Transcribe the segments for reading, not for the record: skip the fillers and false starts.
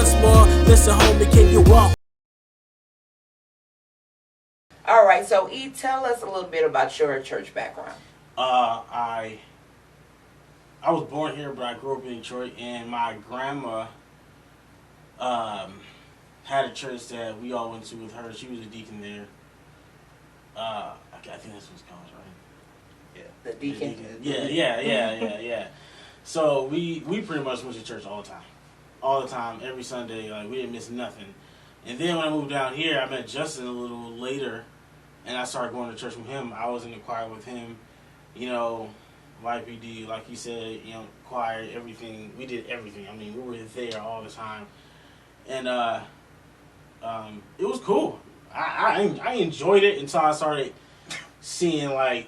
once more. Listen, homie, can you walk? All right, so tell us a little bit about your church background. I was born here, but I grew up in Detroit, and my grandma had a church that we all went to with her. She was a deacon there. I think that's what it's called, right? Yeah, the deacon. Yeah. So we pretty much went to church all the time, every Sunday. Like, we didn't miss nothing. And then when I moved down here, I met Justin a little later, and I started going to church with him. I was in the choir with him, you know, YPD, like you said, you know, choir, everything. We did everything. I mean, we were there all the time, and it was cool. I enjoyed it until I started seeing like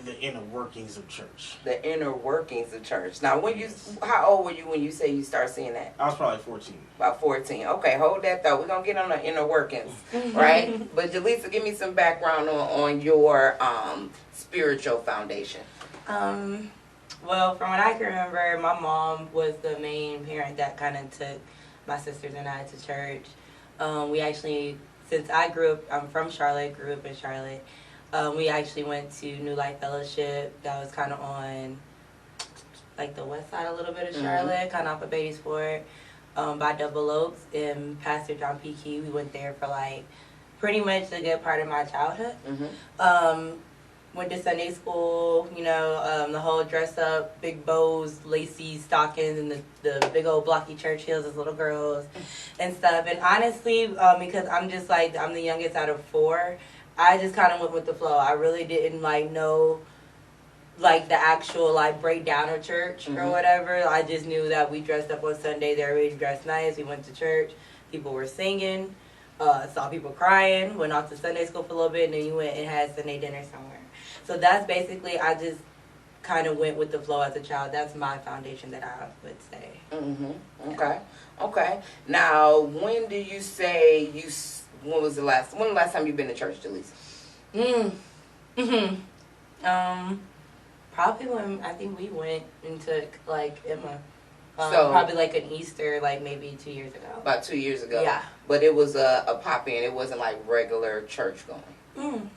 the inner workings of church. The inner workings of church. Now, how old were you when you say you start seeing that? I was probably 14. About 14. Okay, hold that thought. We're going to get on the inner workings, right? But Jaleesa, give me some background on your spiritual foundation. Well, from what I can remember, my mom was the main parent that kind of took my sisters and I to church. We actually, since I'm from Charlotte, grew up in Charlotte, we actually went to New Life Fellowship. That was kind of on, like, the west side a little bit of Charlotte, kind of off of Beatty Ford, by Double Oaks, and Pastor John P. Key. We went there for, like, pretty much a good part of my childhood. Went to Sunday school, you know, the whole dress up, big bows, lacy stockings, and the big old blocky church heels as little girls and stuff. And honestly, because I'm the youngest out of 4, I just kind of went with the flow. I really didn't, like, know, like, the actual, like, breakdown of church or whatever. I just knew that we dressed up on Sundays. Everybody dressed nice. We went to church. People were singing. Saw people crying. Went off to Sunday school for a little bit. And then you went and had Sunday dinner somewhere. So that's basically, I just kind of went with the flow as a child. That's my foundation that I would say. Okay. Now, when do you say when was the last time you've been to church, Jaleesa? Probably when I think we went and took, like, Emma. Probably like an Easter, like maybe 2 years ago. About 2 years ago. Yeah. But it was a pop-in. It wasn't like regular church going.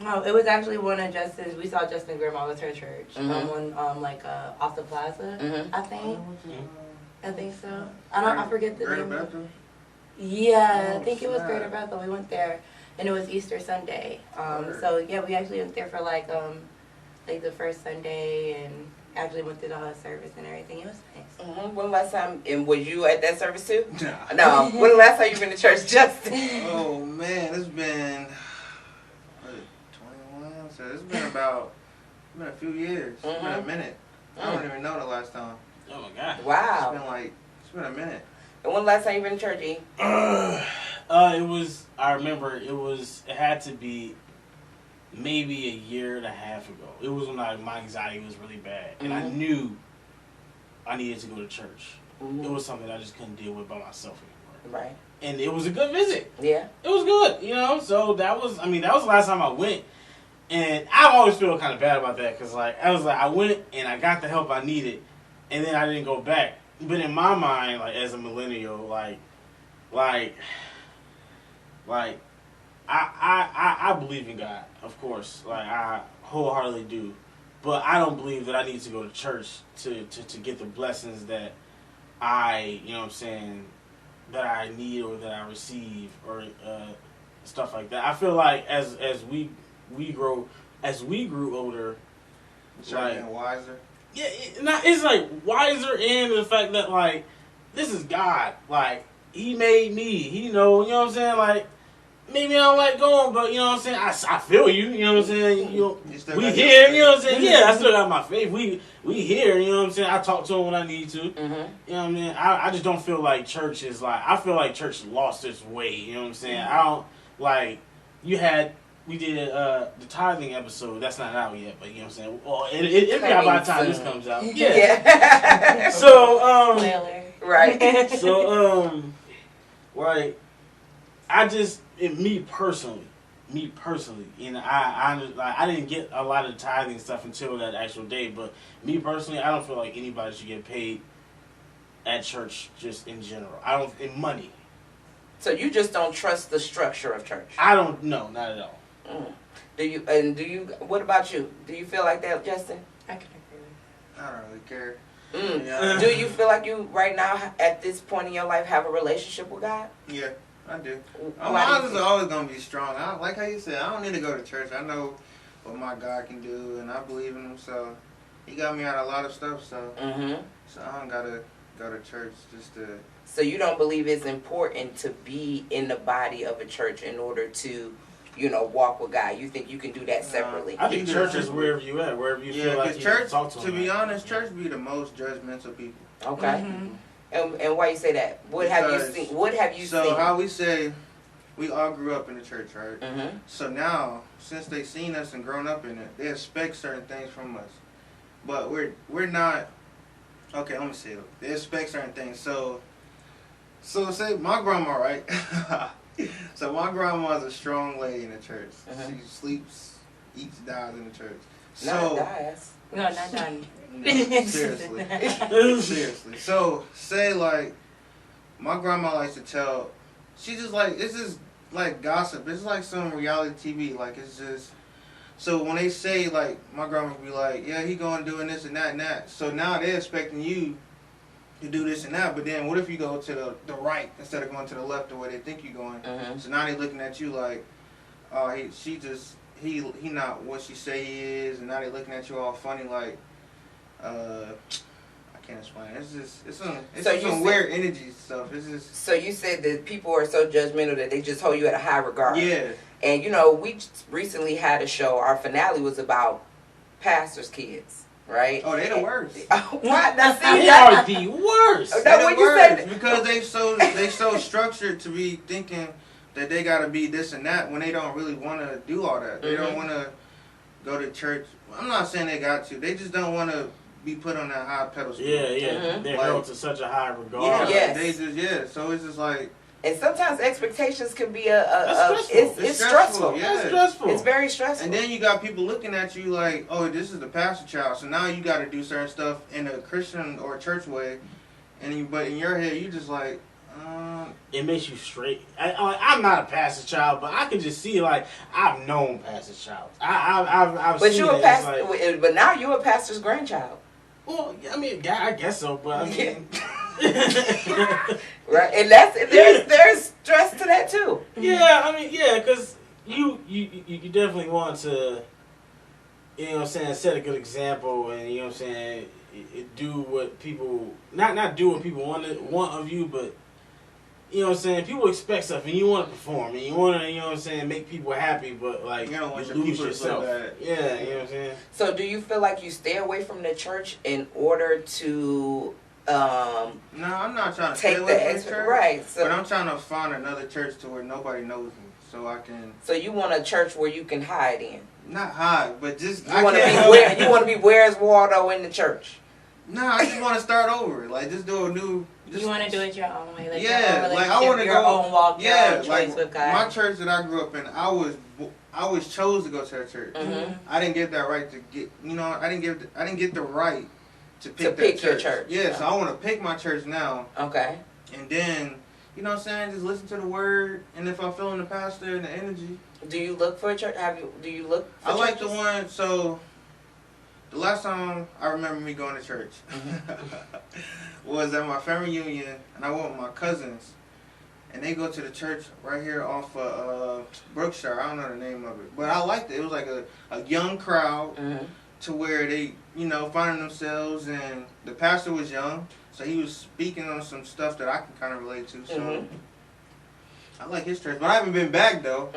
No, it was actually one of Justin's. We saw Justin Grandma was her church. Off the plaza, I think. I think so. I forget the name. Bethel? Yeah, I think it was Greater Bethel. We went there, and it was Easter Sunday. So yeah, we actually went there for like the first Sunday, and actually went through the whole service and everything. It was nice. When last time, and was you at that service too? Nah. No. When the last time you been to church, Justin? Oh man, it's been 21. So it's been a few years. It's been a minute. I don't even know the last time. Oh my God. Wow. It's been a minute. And when the last time you been to church, E? It had to be maybe a year and a half ago. It was when my anxiety was really bad. And I knew I needed to go to church. It was something I just couldn't deal with by myself anymore. Right. And it was a good visit. Yeah. It was good, you know. So that was the last time I went. And I always feel kind of bad about that because, like, I went and I got the help I needed, and then I didn't go back. But in my mind, like, as a millennial, I believe in God, of course. Like, I wholeheartedly do. But I don't believe that I need to go to church to get the blessings that I, you know what I'm saying, that I need or that I receive or stuff like that. I feel like as we grew older, Started getting wiser. Yeah, it's like wiser in the fact that, like, this is God. Like, He made me. He know what I'm saying? Like, maybe I don't like going, but, you know what I'm saying? I feel you, you know what I'm saying? We here, you know what I'm saying? Yeah, I still got my faith. We here, you know what I'm saying? I talk to him when I need to. You know what I mean? I just don't feel like church is like, I feel like church lost its way, you know what I'm saying? I don't, like, we did the tithing episode. That's not out yet, but you know what I'm saying? Well, it'll be out by the time this comes out. Yeah. So, right. So, like, I just, me personally, and I didn't get a lot of the tithing stuff until that actual day, but me personally, I don't feel like anybody should get paid at church just in general. In money. So you just don't trust the structure of church. I don't. No, not at all. Do you? What about you? Do you feel like that, Justin? I can agree with I don't really care. Yeah. Do you feel like you right now at this point in your life have a relationship with God? Yeah, I do. Why My do eyes you are always gonna be strong. Like how you said, I don't need to go to church. I know what my God can do, and I believe in Him. So He got me out of a lot of stuff. So so I don't gotta go to church just to. So you don't believe it's important to be in the body of a church in order to, walk with God. You think you can do that separately? I think church is wherever you at, wherever you feel like you church, can talk to to them. be honest, church be the most judgmental people. Okay. And why you say that? What have you Because- seen? What have you So seen? how we say, we all grew up in the church, right? Mm-hmm. So now, since they seen us and grown up in it, they expect certain things from us. But we're not. Okay, let me see. They expect certain things. So say my grandma, right? So my grandma's a strong lady in the church. She sleeps, eats, dies in the church. Not dies. you. No, not done. Seriously. Seriously. So say like my grandma likes to tell. She just like it's just like gossip. It's like some reality TV. Like it's just. So when they say like my grandma be like, yeah, he going doing this and that and that. So now they're expecting you to do this and that. But then what if you go to the right instead of going to the left the way they think you're going? So now they looking at you like, oh, he not what she say he is, and now they looking at you all funny like, I can't explain. It's some weird energy stuff. It's just. So you said that people are so judgmental that they just hold you at a high regard. Yeah. And we recently had a show. Our finale was about pastors' kids, right? Oh, they the worst. What? Now, see, They that- are the worst. No, They when the you said worst because they so structured to be thinking that they gotta be this and that when they don't really want to do all that. They don't want to go to church. I'm not saying they got to. They just don't want to be put on that high pedestal. Yeah. They're held to such a high regard. Yeah, Yes. they just So it's just like and sometimes expectations can be That's stressful. it's stressful. Yeah. That's stressful. It's very stressful. And then you got people looking at you like, oh, this is the pastor child. So now you got to do certain stuff in a Christian or church way, but in your head you just like. It makes you straight. I'm not a pastor child, but I can just see like I've known pastor child. I've But seen you a it. pastor. Like, But now you a pastor's grandchild, well, I mean, yeah, I guess so, but I mean, right? And there's stress to that too. yeah, I mean, yeah, because you definitely want to, set a good example, and do what people not do what people want of you, but. People expect stuff, and you want to perform, and you want to, make people happy, but, like, You don't want your lose people to feel yourself. bad. Yeah, you know what I'm saying? So do you feel like you stay away from the church in order to No, I'm not trying to take stay away the from extra church, right? but I'm trying to find another church to where nobody knows me, so I can So you want a church where you can hide in. not hide, but just You want to be Where's Waldo in the church? No, I just want to start over, like just do a new. You want to do it your own way, like Yeah, your own like I want to your go. own walk, your Yeah, own choice like with God. my church that I grew up in, I was chose to go to that church. Mm-hmm. I didn't get that right to get. I didn't get the right to pick pick that your church. Yeah, so I want to pick my church now, Okay. and then you know what I'm saying, just listen to the word, and if I'm feeling the pastor and the energy. Do you look for a church? Do you look for I like the churches? one. So the last time I remember me going to church was at my family reunion, and I went with my cousins, and they go to the church right here off of Brookshire. I don't know the name of it, but I liked it. It was like a young crowd to where they, finding themselves, and the pastor was young, so he was speaking on some stuff that I can kind of relate to. So I like his church, but I haven't been back though.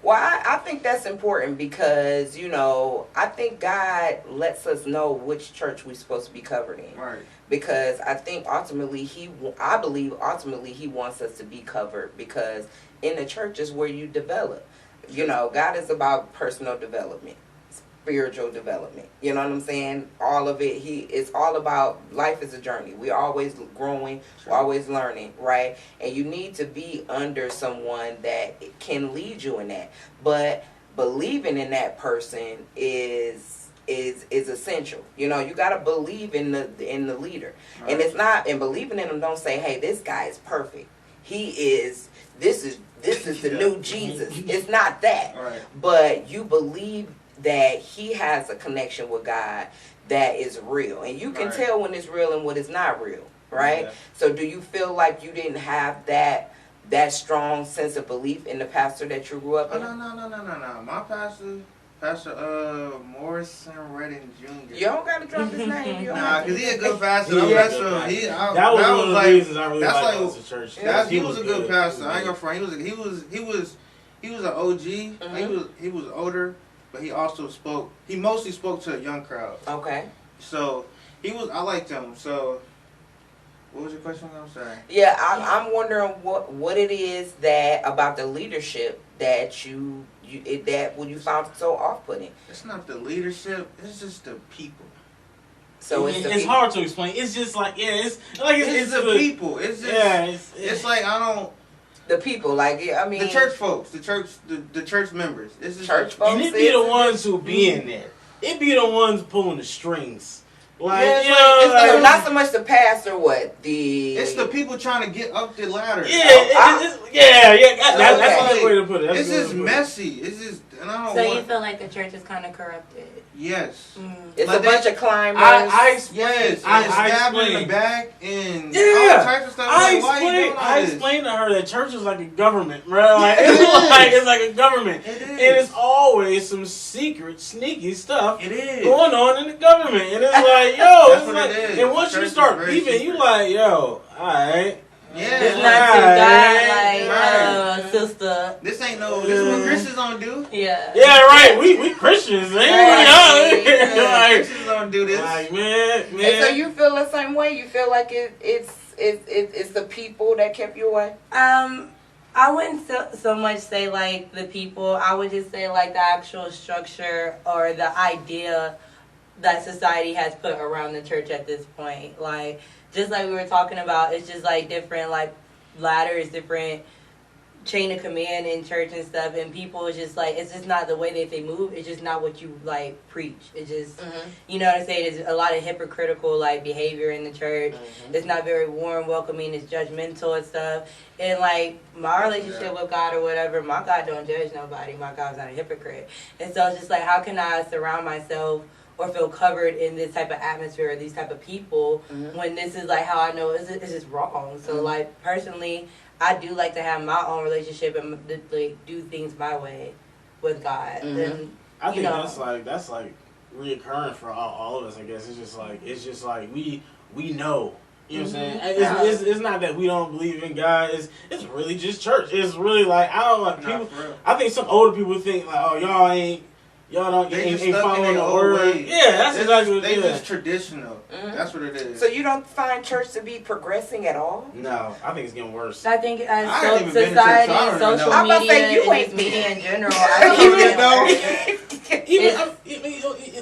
Well, I think that's important because I think God lets us know which church we're supposed to be covered in. Right. Because I think I believe ultimately He wants us to be covered because in the church is where you develop. God is about personal development, spiritual development. You know what I'm saying? All of it. It's all about life is a journey. We're always growing. We're always learning, right? And you need to be under someone that can lead you in that. But believing in that person is essential. You got to believe in the leader. Right. And it's not, and believing in them don't say, hey, this guy is perfect. he is. This is the new Jesus. It's not that. Right. But you believe that he has a connection with God that is real, and you can Right. tell when it's real and when it's not real, right? Yeah. So do you feel like you didn't have that strong sense of belief in the pastor that you grew up Oh, in? no. My pastor, Morrison Redding Jr. You don't gotta drop his name. You don't Nah, have to. cause he a good pastor. He I'm is a not good sure. pastor. That That was one of the like, reasons I really that's liked like- going to church. he was a good pastor. I ain't gonna front. He was an OG. Mhm. He was older, but he also spoke. He mostly spoke to a young crowd. Okay. So I liked him. So what was your question? I'm sorry. Yeah, I'm wondering what it is that about the leadership that you found so off-putting. It's not the leadership. It's just the people. So it's the it's people. hard to explain. It's just like it's the people. It's just it's like I don't. The people, like I mean, The church folks, the church members. It's just church folks. And it be the ones who be in there. It be the ones pulling the strings. Like, Yeah, it's you like- know, it's like- So not so much the pastor, what the? It's the people trying to get up the ladder. Yeah, Oh, that's okay. the way to put it. That's It's the way just to put it. messy. It's just, and I don't So want. you feel like the church is kind of corrupted? Yes. It's Like a bunch of climbers. I explained. Yes. I And stabbing in the explained. back and Yeah. all types of stuff. I Like, why you doing all I this? explained to her that church is like a government, bro. Like, It is. it's like a government. It is. And it's always some secret, sneaky stuff It is. going on in the government. And it's like, yo, That's it's what like, it is. and once Church you is start very peeping, you secret. like, yo, alright. Yeah. It's like, not too Right, God, like, sister. This ain't no. This is what Christians don't do. Yeah. Yeah, right. We Christians, man. Right. Like, Christians don't do this. like, man. And so you feel the same way. You feel like it's the people that kept you away. I wouldn't so much say like the people. I would just say like the actual structure or the idea that society has put around the church at this point. Like, just like we were talking about, it's just like different like ladders, different chain of command in church and stuff, and people is just like, it's just not the way that they move. It's just not what you like preach. It just, you know what I'm saying? There's a lot of hypocritical like behavior in the church. It's not very warm, welcoming. It's judgmental and stuff. And like my relationship with God or whatever, my God don't judge nobody. My God's not a hypocrite. And so it's just like, how can I surround myself or feel covered in this type of atmosphere or these type of people when this is like how I know it's just wrong. So like personally, I do like to have my own relationship and like do things my way with God. And I think you know, that's like reoccurring for all of us. I guess it's just like we know. You know what I'm saying? It's not that we don't believe in God. It's really just church. It's really like I don't like people. for real. I think some older people think like, oh, y'all don't They just ain't stuck in following their the old word. ways. Yeah, that's They exactly what They it is. just traditional. That's what it is. So you don't find church to be progressing at all? No, I think it's getting worse. I think as I ain't even been to church, society, so I don't even social know. I'm about to media, say, you and ain't just media in general, You I think know? Even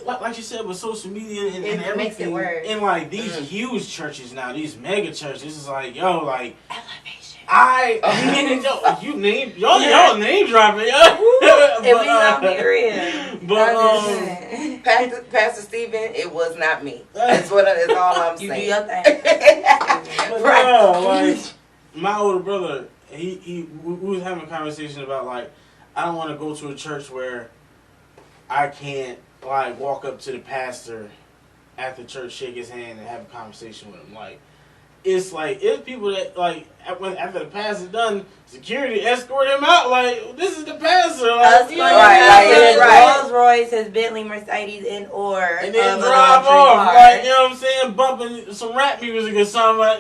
like you said with social media and It everything, makes it worse. and like these huge churches now, these mega churches, is like, yo, like elevation. you name y'all name dropping, yo. And we not married. But Pastor Stephen, it was not me. That's all I'm You saying. do your thing. but Right. no, like my older brother, we was having a conversation about like I don't want to go to a church where I can't like walk up to the pastor after church, shake his hand, and have a conversation with him. Like it's people that like after the pastor's done, security escort him out. Like this is the pastor. Like, Us you going know, to right. Rolls Royce, his Bentley, Mercedes, and or and then a drive luxury off, car. like, you know what I'm saying, bumping some rap music or something. Like,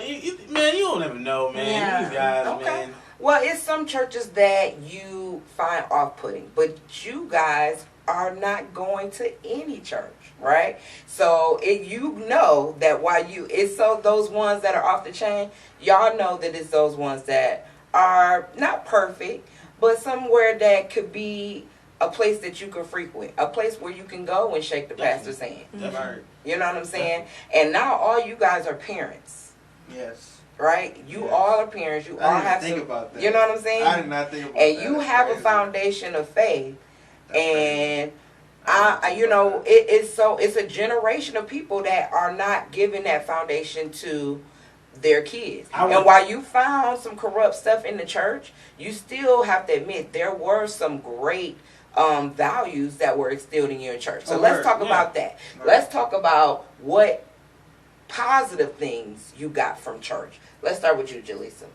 man, you don't ever know, man. Yeah. These guys, Okay. man. Well, it's some churches that you find off-putting, but you guys are not going to any church, right? So you know that it's so those ones that are off the chain, y'all know that it's those ones that are not perfect, but somewhere that could be a place that you can frequent, a place where you can go and shake the pastor's hand. Right. You know what I'm saying? And now all you guys are parents, Yes. right? You Yes. all are parents. You all I have didn't think to. about that. You know what I'm saying? I did not think about And that. you That's have crazy. a foundation of faith, That's crazy. and didn't think about that. it's a generation of people that are not giving that foundation to their kids. I would- And while you found some corrupt stuff in the church, you still have to admit there were some great values that were instilled in your church. So Oh, let's right. talk Yeah. about that. Right. Let's talk about what positive things you got from church. Let's start with you, Jaleesa.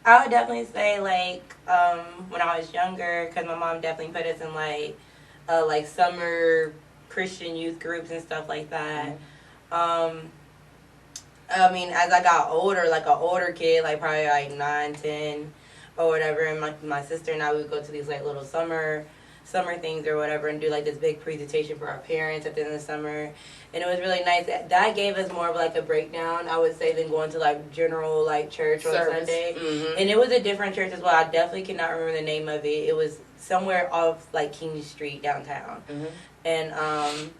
I would definitely say when I was younger, because my mom definitely put us in like summer Christian youth groups and stuff like that. I mean, as I got older, like an older kid, like probably like 9, 10 or whatever, and my sister and I would go to these like little summer things or whatever and do like this big presentation for our parents at the end of the summer. And it was really nice. That gave us more of like a breakdown, I would say, than going to like general like church on Service. Sunday. Mm-hmm. And it was a different church as well. I definitely cannot remember the name of it. It was somewhere off like King Street downtown. Mm-hmm. And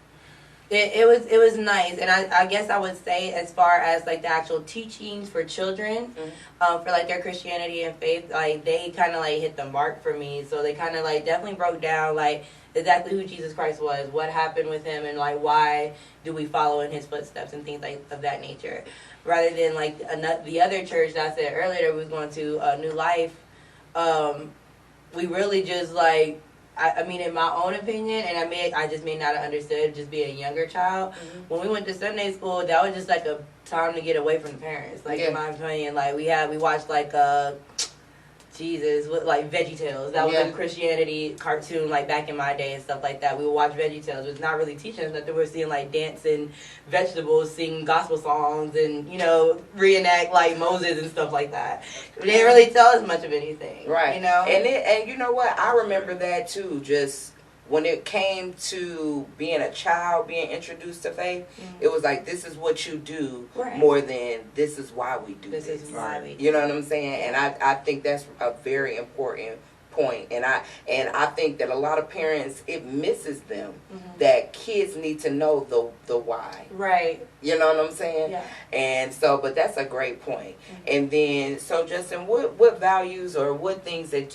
it was nice. And I guess I would say, as far as like the actual teachings for children, for like their Christianity and faith, like they kind of like hit the mark for me. So they kind of like definitely broke down like exactly who Jesus Christ was, what happened with him, and like why do we follow in his footsteps and things like of that nature, rather than like the other church that I said earlier that we was going to, New Life. We really just like, I mean, in my own opinion, and I just may not have understood just being a younger child. When we went to Sunday school, that was just like a time to get away from the parents. Like in my opinion, like we watched like Jesus, with like VeggieTales. That was a Christianity cartoon like back in my day and stuff like that. We would watch VeggieTales. It was not really teaching us nothing. We were seeing like dancing vegetables, sing gospel songs, and reenact like Moses and stuff like that. They didn't really tell us much of anything, Right. And And you know what? I remember that too. Just when it came to being a child, being introduced to faith, it was like, this is what you do, more than this is why we do this. This is why we do. You know what I'm saying? And I think that's a very important point. And I think that a lot of parents, it misses them that kids need to know the why. Right. You know what I'm saying? Yeah. And so, but that's a great point. And then, so Justin, what values or what things that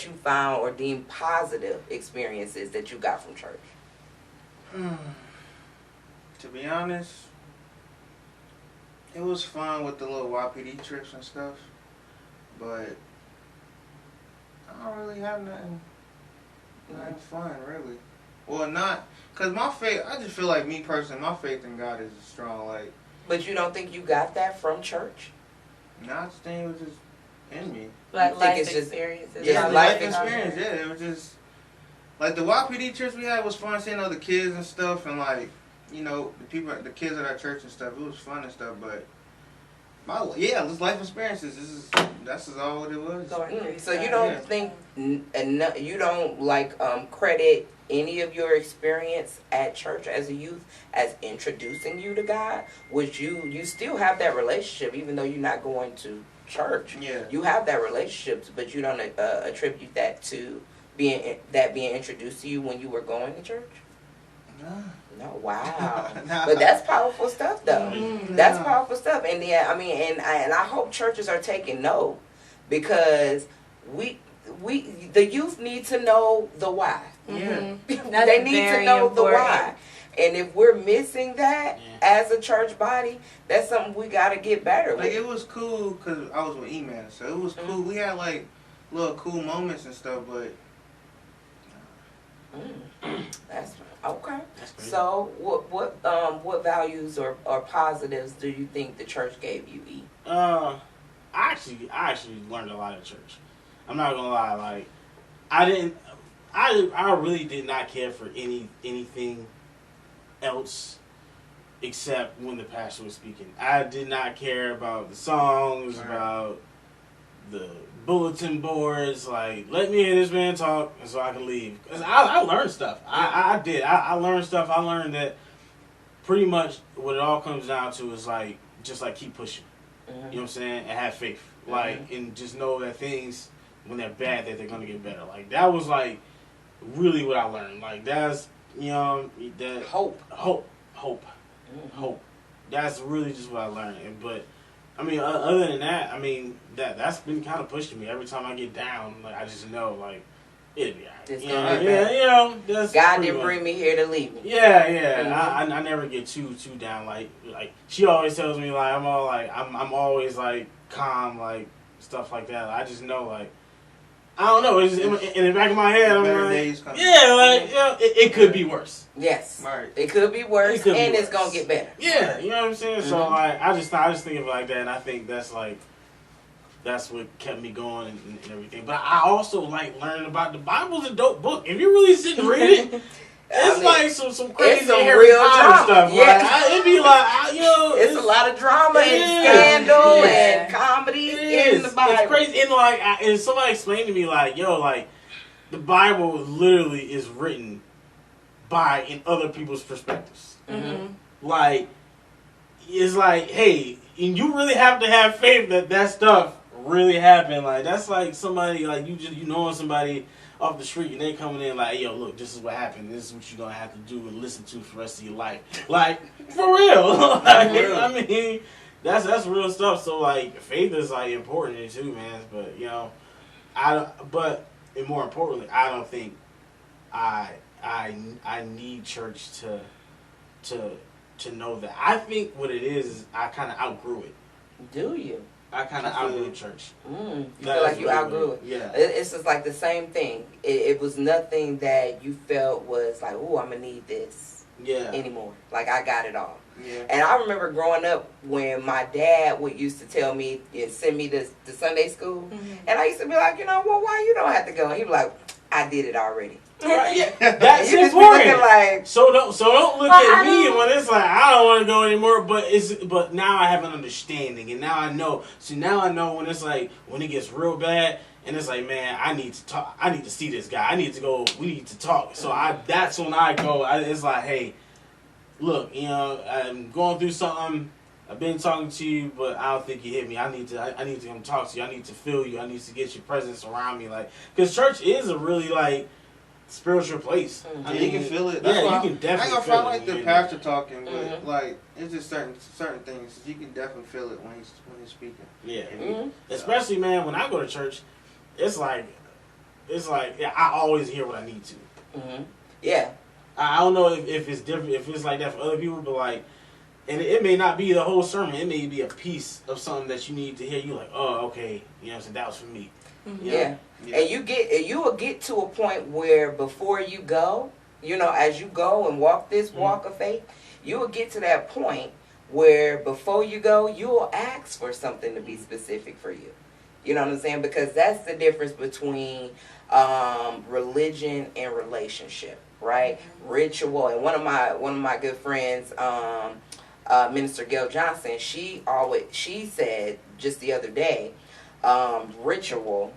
you found or deemed positive experiences that you got from church? To be honest, it was fun with the little YPD trips and stuff, but I don't really have nothing fun, really. Well, not, because my faith, I just feel like me personally, my faith in God is strong. Like, But you don't think you got that from church? I just think it was just in me. Like You think life it's just- experiences. Yeah, the life life experience, yeah. It was just, like, the YPD trips we had was fun, seeing other kids and stuff, and, like, the kids at our church and stuff. It was fun and stuff, but just life experiences. That's all what it was. So you don't think, you don't like credit any of your experience at church as a youth as introducing you to God? Would you still have that relationship even though you're not going to church? Yeah. You have that relationship, but you don't attribute that to being introduced to you when you were going to church? No, wow. Nah. But that's powerful stuff, though. Mm-hmm. That's Nah. powerful stuff. And yeah, I mean, and I hope churches are taking note, because the youth need to know the why. Yeah. They need to know the why. And if we're missing that as a church body, that's something we got to get better with. Like, it was cool because I was with E-Man, so it was cool. We had, like, little cool moments and stuff, but... That's okay. That's crazy. So, what values or positives do you think the church gave you, E? I actually learned a lot at church. I'm not gonna lie, like I really did not care for anything else except when the pastor was speaking. I did not care about the songs, about the bulletin boards. Like, let me hear this man talk, and so I can leave. Cause I learned stuff. I did. I learned stuff. I learned that pretty much what it all comes down to is like just like keep pushing. You know what I'm saying? And have faith. Like, and just know that things, when they're bad, that they're going to get better. Like, that was, like, really what I learned. Like, that's, that... Hope. That's really just what I learned. But, I mean, other than that, I mean, that's been kind of pushing me. Every time I get down, like, I just know, like, it'll be alright. It's Yeah, gonna be yeah, better. you know, that's God pretty didn't much- bring me here to leave me. Yeah, yeah. Mhm. I never get too down. Like she always tells me like I'm all like I'm always like calm, like stuff like that. I just know like I don't know. It's just in the back of my head. I'm Better like, days coming. yeah, like yeah, it could be worse. Yes. Right. It could be worse, It could be and it's worse. gonna get better. Yeah, you know what I'm saying. So Mhm. like I just think of it like that, and I think that's what kept me going and everything. But I also like learning about the Bible's a dope book. If you really sit and read it. It's I mean, like some crazy some Harry real Potter drama. stuff. Yeah. Like, it'd be like, you know, It's a lot of drama and Yeah. scandal Yeah. and comedy It in is. the Bible. It's crazy. And like, and somebody explained to me like, yo, like, the Bible literally is written in other people's perspectives. Mm-hmm. Like, it's like, hey, and you really have to have faith that stuff really happened. Like, that's like somebody like you knowing somebody off the street and they coming in like, hey, yo, look, this is what happened. This is what you're gonna have to do and listen to for the rest of your life. Like, for real. Like, I mean, that's real stuff. So like, faith is like important too, man. But you know, and more importantly, I don't think I need church to know that. I think what it is I kind of outgrew it. Do you? I kind of outgrew church. You That feel like is you really outgrew weird. it. Yeah. It's just like the same thing. It was nothing that you felt was like, oh, I'm gonna need this Yeah. anymore. Like I got it all. Yeah. And I remember growing up when my dad would used to tell me and send me to Sunday school, and I used to be like, you know, well, why you don't have to go? And he'd be like, I did it already. Right, yeah. That's You just be important. looking like, So don't look at me when it's like I don't want to go anymore. But now I have an understanding, and now I know. So now I know when it's like when it gets real bad, and it's like, man, I need to talk. I need to see this guy. I need to go. We need to talk. So that's when I go. It's like, hey, look, you know, I'm going through something. I've been talking to you, but I don't think you hit me. I need to come talk to you. I need to feel you. I need to get your presence around me, like, because church is a really like spiritual place. I You mean, can feel it. Yeah, Why you can definitely I ain't feel gonna it. like the when pastor talking, but Mhm. like it's just certain things you can definitely feel it when he's speaking. Yeah, Mhm. especially man, when I go to church, it's like yeah, I always hear what I need to. yeah. I don't know if it's different, if it's like that for other people, but like, and it may not be the whole sermon. It may be a piece of something that you need to hear. You like, oh, okay, you know, so that was for me. You know? Yeah. And you will get to a point where before you go, you know, as you go and walk this walk of faith, you will get to that point where before you go, you will ask for something to be specific for you. You know what I'm saying? Because that's the difference between religion and relationship, right? Ritual. And one of my good friends, Minister Gail Johnson, she said just the other day, ritual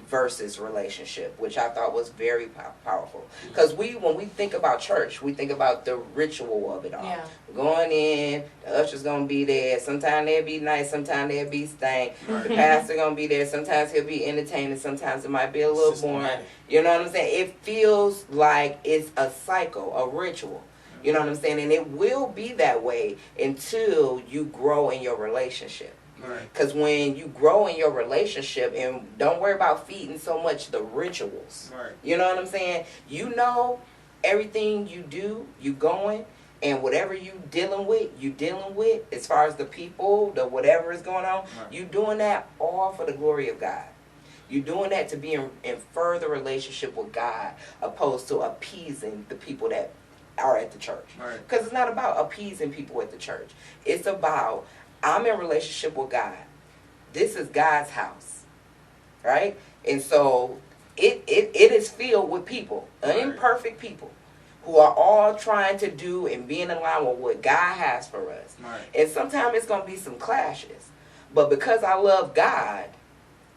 versus relationship, which I thought was very powerful. Because when we think about church, we think about the ritual of it all. Yeah. Going in, the usher's gonna be there. Sometimes they'll be nice, sometimes they'll be stank. The pastor gonna be there. Sometimes he'll be entertaining. Sometimes it might be a little boring. Systematic. You know what I'm saying? It feels like it's a cycle, a ritual. You know what I'm saying? And it will be that way until you grow in your relationship. Right. Because when you grow in your relationship, and don't worry about feeding so much the rituals. Right. You know what I'm saying? You know everything you do, you going, and whatever you dealing with as far as the people, the whatever is going on, you doing that all for the glory of God. You're doing that to be in further relationship with God, opposed to appeasing the people that are at the church. Right. Because it's not about appeasing people at the church. It's about, I'm in relationship with God. This is God's house, right? And so it is filled with people, imperfect people, who are all trying to do and being in line with what God has for us. Right. And sometimes it's going to be some clashes. But because I love God,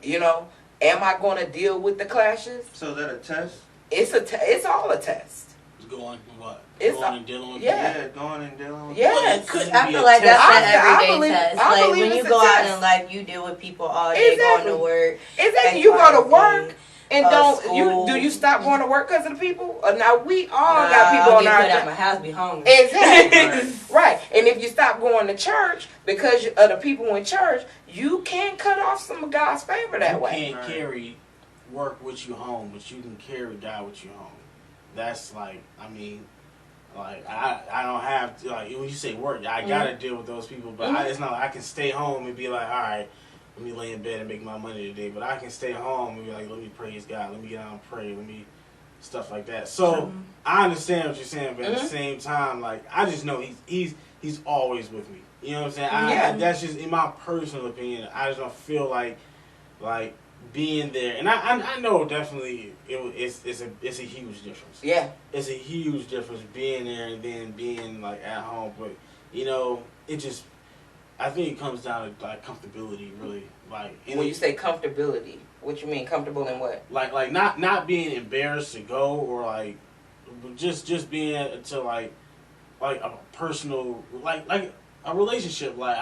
you know, am I going to deal with the clashes? So is that a test? It's all a test. Going what? It's Going and dealing with yeah. Yeah, going and dealing with Yes. Well, it couldn't I be feel a like that's test. an I everyday believe- test. I Like believe when you it's a go out test. in life, you deal with people all day, Exactly. going to work. Exactly. You go to work and school. do you stop going to work because of the people? Now we all got people on I'll our get put out job. my house, be hungry. Exactly. Right. And if you stop going to church because of the people in church, you can cut off some of God's favor that You way. can't carry work with you home, but you can carry God with you home. That's like, I mean, like I don't have to, like when you say work, I gotta deal with those people, but it's not like I can stay home and be like, all right, let me lay in bed and make my money today. But I can stay home and be like, let me praise God, let me get out and pray, let me stuff like that. So I understand what you're saying, but at the same time, like I just know he's always with me. You know what I'm saying? That's just in my personal opinion. I just don't feel like being there, and I know definitely it's a huge difference. Yeah, it's a huge difference being there and then being like at home. But you know, it just I think it comes down to like comfortability, really. Like when you say comfortability, what you mean comfortable in what? Like not being embarrassed to go, or like just being to like a personal like a relationship. Like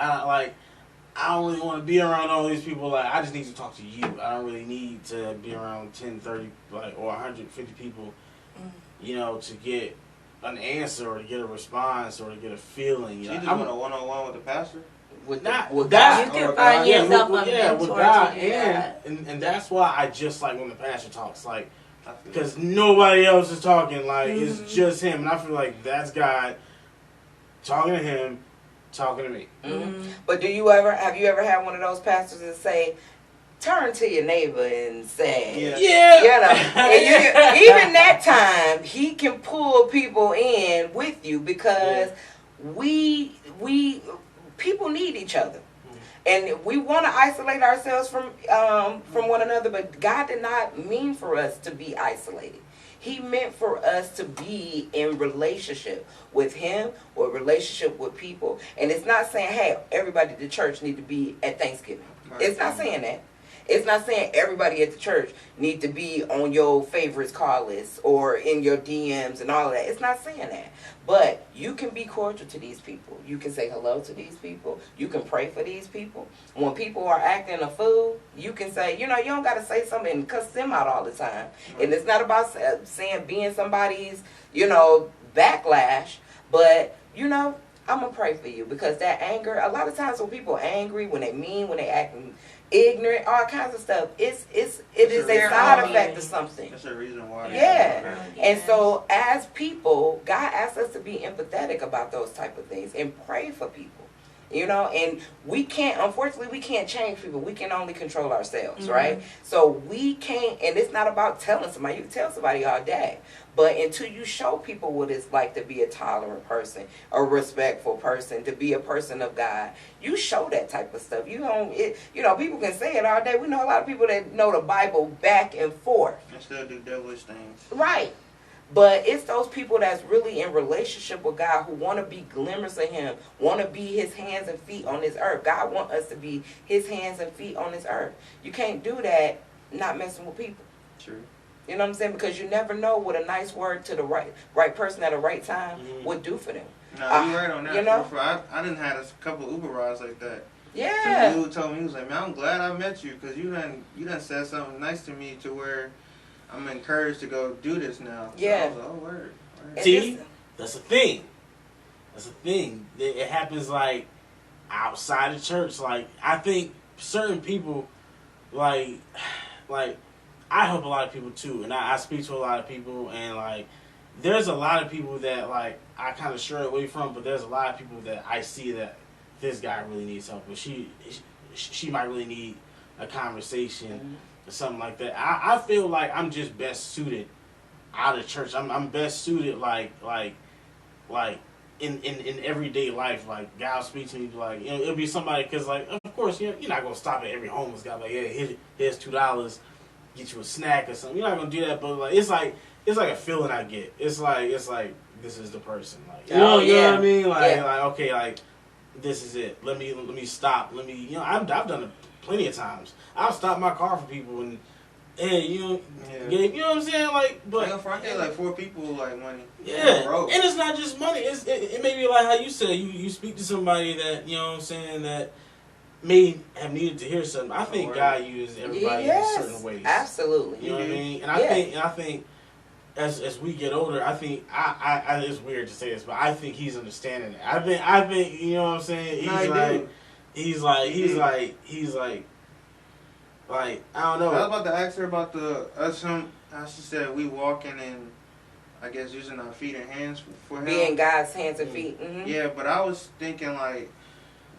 I don't really want to be around all these people. Like, I just need to talk to you. I don't really need to be around 10, 30, like, or 150 people, you know, to get an answer or to get a response or to get a feeling. You just want a one-on-one with the pastor? With that. You can find yourself a mentor with God. to do that. And that's why I just like when the pastor talks, like, because nobody else is talking. Like, it's just him. And I feel like that's God talking to him, talking to me. But have you ever had one of those pastors that say, turn to your neighbor and say, you know, and even that time he can pull people in with you because people need each other. And we want to isolate ourselves from one another, but God did not mean for us to be isolated. He meant for us to be in relationship with him or relationship with people. And it's not saying, hey, everybody at the church need to be at Thanksgiving. Right. It's not saying that. It's not saying everybody at the church need to be on your favorites call list or in your DMs and all of that. It's not saying that. But you can be cordial to these people. You can say hello to these people. You can pray for these people. When people are acting a fool, you can say, you know, you don't got to say something and cuss them out all the time. Right. And it's not about saying being somebody's, you know, backlash. But, you know, I'm going to pray for you because that anger, a lot of times when people are angry, when they mean, when they acting ignorant, all kinds of stuff, it is a side effect of something. That's a reason why. Yeah. And so as people, God asks us to be empathetic about those type of things and pray for people. You know, and unfortunately, we can't change people. We can only control ourselves, right? So we can't, and it's not about telling somebody. You can tell somebody all day. But until you show people what it's like to be a tolerant person, a respectful person, to be a person of God, you show that type of stuff. You know, people can say it all day. We know a lot of people that know the Bible back and forth. And still do devilish things. Right. But it's those people that's really in relationship with God who want to be glimmers of him, want to be his hands and feet on this earth. God wants us to be his hands and feet on this earth. You can't do that not messing with people. True. You know what I'm saying? Because you never know what a nice word to the right person at the right time would do for them. No, you're right on that. You know? I didn't have a couple Uber rides like that. Yeah. Some dude told me, he was like, man, I'm glad I met you because you done said something nice to me to where I'm encouraged to go do this now. Yeah. So I was like, oh, word. See, that's a thing. That's a thing. It happens like outside of church. Like I think certain people, like I help a lot of people too, and I speak to a lot of people, and like there's a lot of people that like I kind of stray away from, but there's a lot of people that I see that this guy really needs help, but she might really need a conversation. Or something like that. I feel like I'm just best suited out of church. I'm best suited like in everyday life. Like God speaks to me like it'll be somebody because like of course you're not gonna stop at every homeless guy like here's $2, get you a snack or something. You're not gonna do that, but like it's like a feeling I get. It's like this is the person. Like you know what I mean? Like okay, like this is it. Let me stop. I've done it plenty of times. I'll stop my car for people and hey, you know what I'm saying? Like, but I get like 4 people like money. Yeah, and it's not just money. It may be like how you said you speak to somebody that you know what I'm saying that may have needed to hear something. I think God uses everybody in certain ways. Absolutely. You know what I mean? And I think as we get older, I think I it's weird to say this, but I think he's understanding it. I think you know what I'm saying. He's like Like, I don't know. I was about to ask her about how she said we walking and I guess using our feet and hands for him. Being God's hands and feet. Mm-hmm. Yeah, but I was thinking like,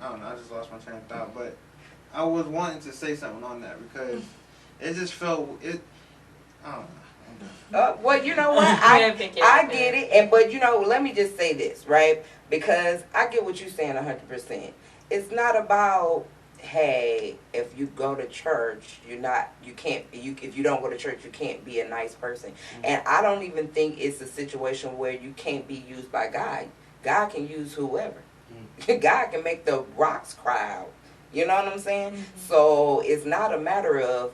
I don't know, I just lost my train of thought, but I was wanting to say something on that because it just felt, I don't know. Well, you know what? I get it. But, let me just say this, right? Because I get what you're saying 100%. It's not about, hey, if you go to church, if you don't go to church, you can't be a nice person. Mm-hmm. And I don't even think it's a situation where you can't be used by God. God can use whoever. Mm-hmm. God can make the rocks cry out. You know what I'm saying? Mm-hmm. So it's not a matter of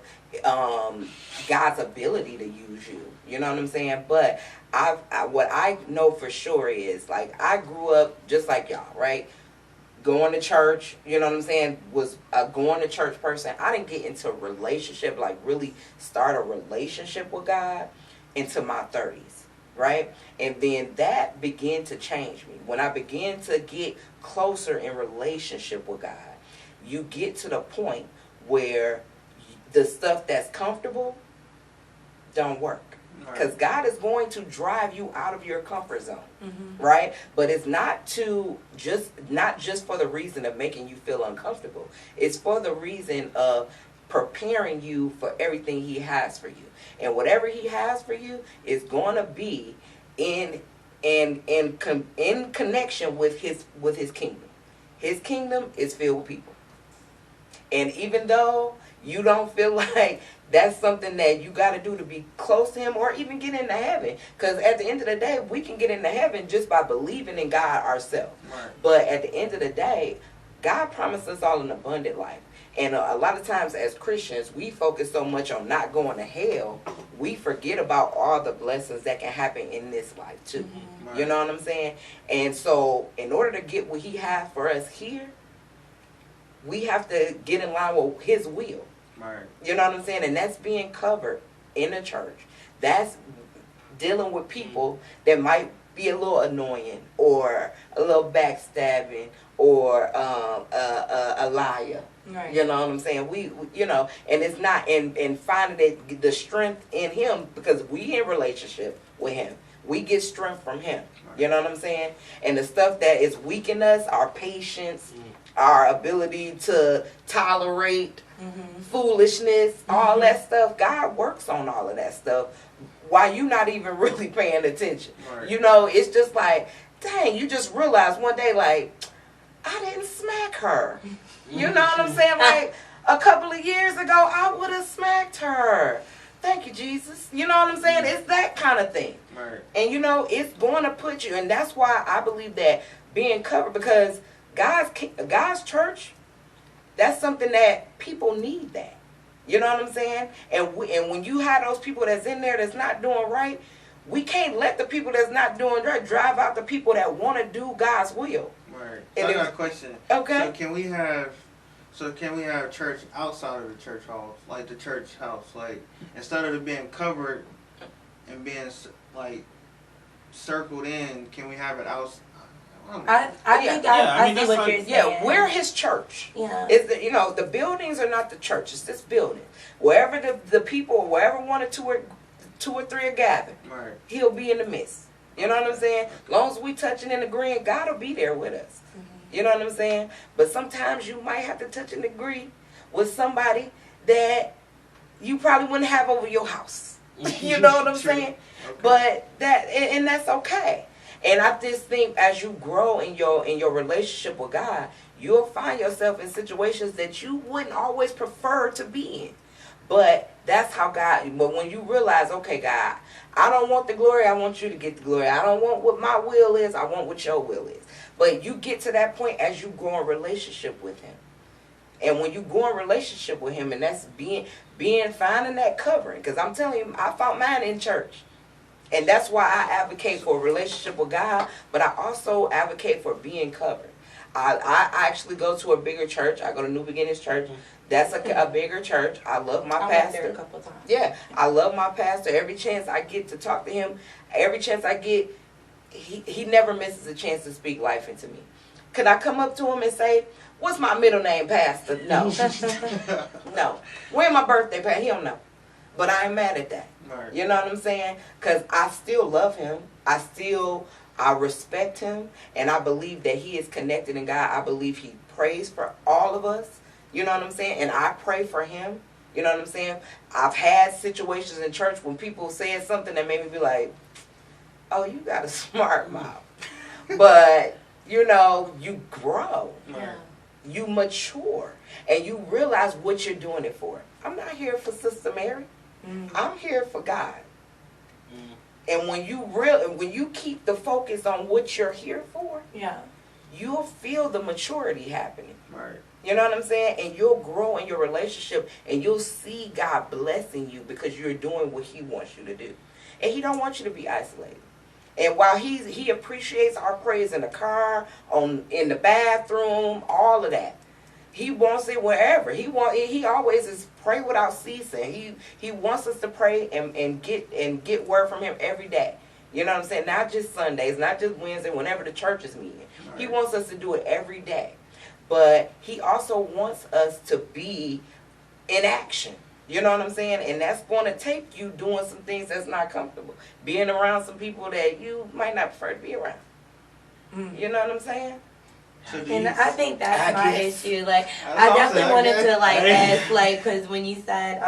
God's ability to use you. You know what I'm saying? But what I know for sure is, like, I grew up just like y'all, right? Going to church, you know what I'm saying, was a going to church person. I didn't get into a relationship, like really start a relationship with God until my 30s, right? And then that began to change me. When I began to get closer in relationship with God, you get to the point where the stuff that's comfortable don't work. Because God is going to drive you out of your comfort zone, right? But it's not just for the reason of making you feel uncomfortable. It's for the reason of preparing you for everything He has for you. And whatever He has for you is going to be in connection with His kingdom. His kingdom is filled with people. And even though you don't feel like that's something that you got to do to be close to Him or even get into heaven. Because at the end of the day, we can get into heaven just by believing in God ourselves. Right. But at the end of the day, God promised us all an abundant life. And a lot of times as Christians, we focus so much on not going to hell, we forget about all the blessings that can happen in this life too. Mm-hmm. Right. You know what I'm saying? And so in order to get what He has for us here, we have to get in line with His will. Right. You know what I'm saying? And that's being covered in the church. That's dealing with people that might be a little annoying or a little backstabbing or a liar. Right. You know what I'm saying? We and it's not and finding the strength in Him because we in relationship with Him. We get strength from Him. Right. You know what I'm saying? And the stuff that is weak in us, our patience, our ability to tolerate foolishness, all that stuff. God works on all of that stuff while you're not even really paying attention. Right. It's just like, dang, you just realize one day, like, I didn't smack her. You know what I'm saying? Like, a couple of years ago, I would have smacked her. Thank you, Jesus. You know what I'm saying? It's that kind of thing. Right. And, it's going to put you, and that's why I believe that being covered, because God's church, that's something that people need that. You know what I'm saying? And when you have those people that's in there that's not doing right, we can't let the people that's not doing right drive out the people that want to do God's will. Right. So I got a question. Okay. So can we have church outside of the church halls, like the church house, like instead of it being covered and being like circled in, can we have it outside? I see what you're saying. Yeah, we're His church. Yeah. The buildings are not the church. It's this building. Wherever the people, wherever one or two or three are gathered, right, He'll be in the midst. You know what I'm saying? As long as we touching and agreeing, God will be there with us. Mm-hmm. You know what I'm saying? But sometimes you might have to touch and agree with somebody that you probably wouldn't have over your house. You know what I'm saying? Okay. But that's okay. And I just think as you grow in your relationship with God, you'll find yourself in situations that you wouldn't always prefer to be in. But that's how God, but when you realize, okay, God, I don't want the glory, I want you to get the glory. I don't want what my will is, I want what your will is. But you get to that point as you grow in relationship with Him. And when you go in relationship with Him, and that's finding that covering. Because I'm telling you, I found mine in church. And that's why I advocate for a relationship with God, but I also advocate for being covered. I actually go to a bigger church. I go to New Beginnings Church. That's a bigger church. I love my pastor. I went there a couple times. Yeah, I love my pastor. Every chance I get to talk to him, every chance I get, he never misses a chance to speak life into me. Could I come up to him and say, What's my middle name, Pastor? No. No. When my birthday, Pastor? He don't know. But I ain't mad at that. Right. You know what I'm saying? Because I still love him. I respect him. And I believe that he is connected in God. I believe he prays for all of us. You know what I'm saying? And I pray for him. You know what I'm saying? I've had situations in church when people said something that made me be like, oh, you got a smart mouth. But, you know, you grow. Yeah. You mature. And you realize what you're doing it for. I'm not here for Sister Mary. I'm here for God. And when you keep the focus on what you're here for, Yeah. you'll feel the maturity happening. Right. You know what I'm saying? And you'll grow in your relationship and you'll see God blessing you because you're doing what he wants you to do. And he don't want you to be isolated. And while he appreciates our praise in the car, in the bathroom, all of that, he wants it wherever. He always is pray without ceasing. He wants us to pray and get word from him every day. You know what I'm saying? Not just Sundays, not just Wednesday, whenever the church is meeting. Right. He wants us to do it every day. But he also wants us to be in action. You know what I'm saying? And that's going to take you doing some things that's not comfortable. Being around some people that you might not prefer to be around. You know what I'm saying? And I think that's my issue. Like, That's I definitely wanted awesome. to like ask, like, because when you said,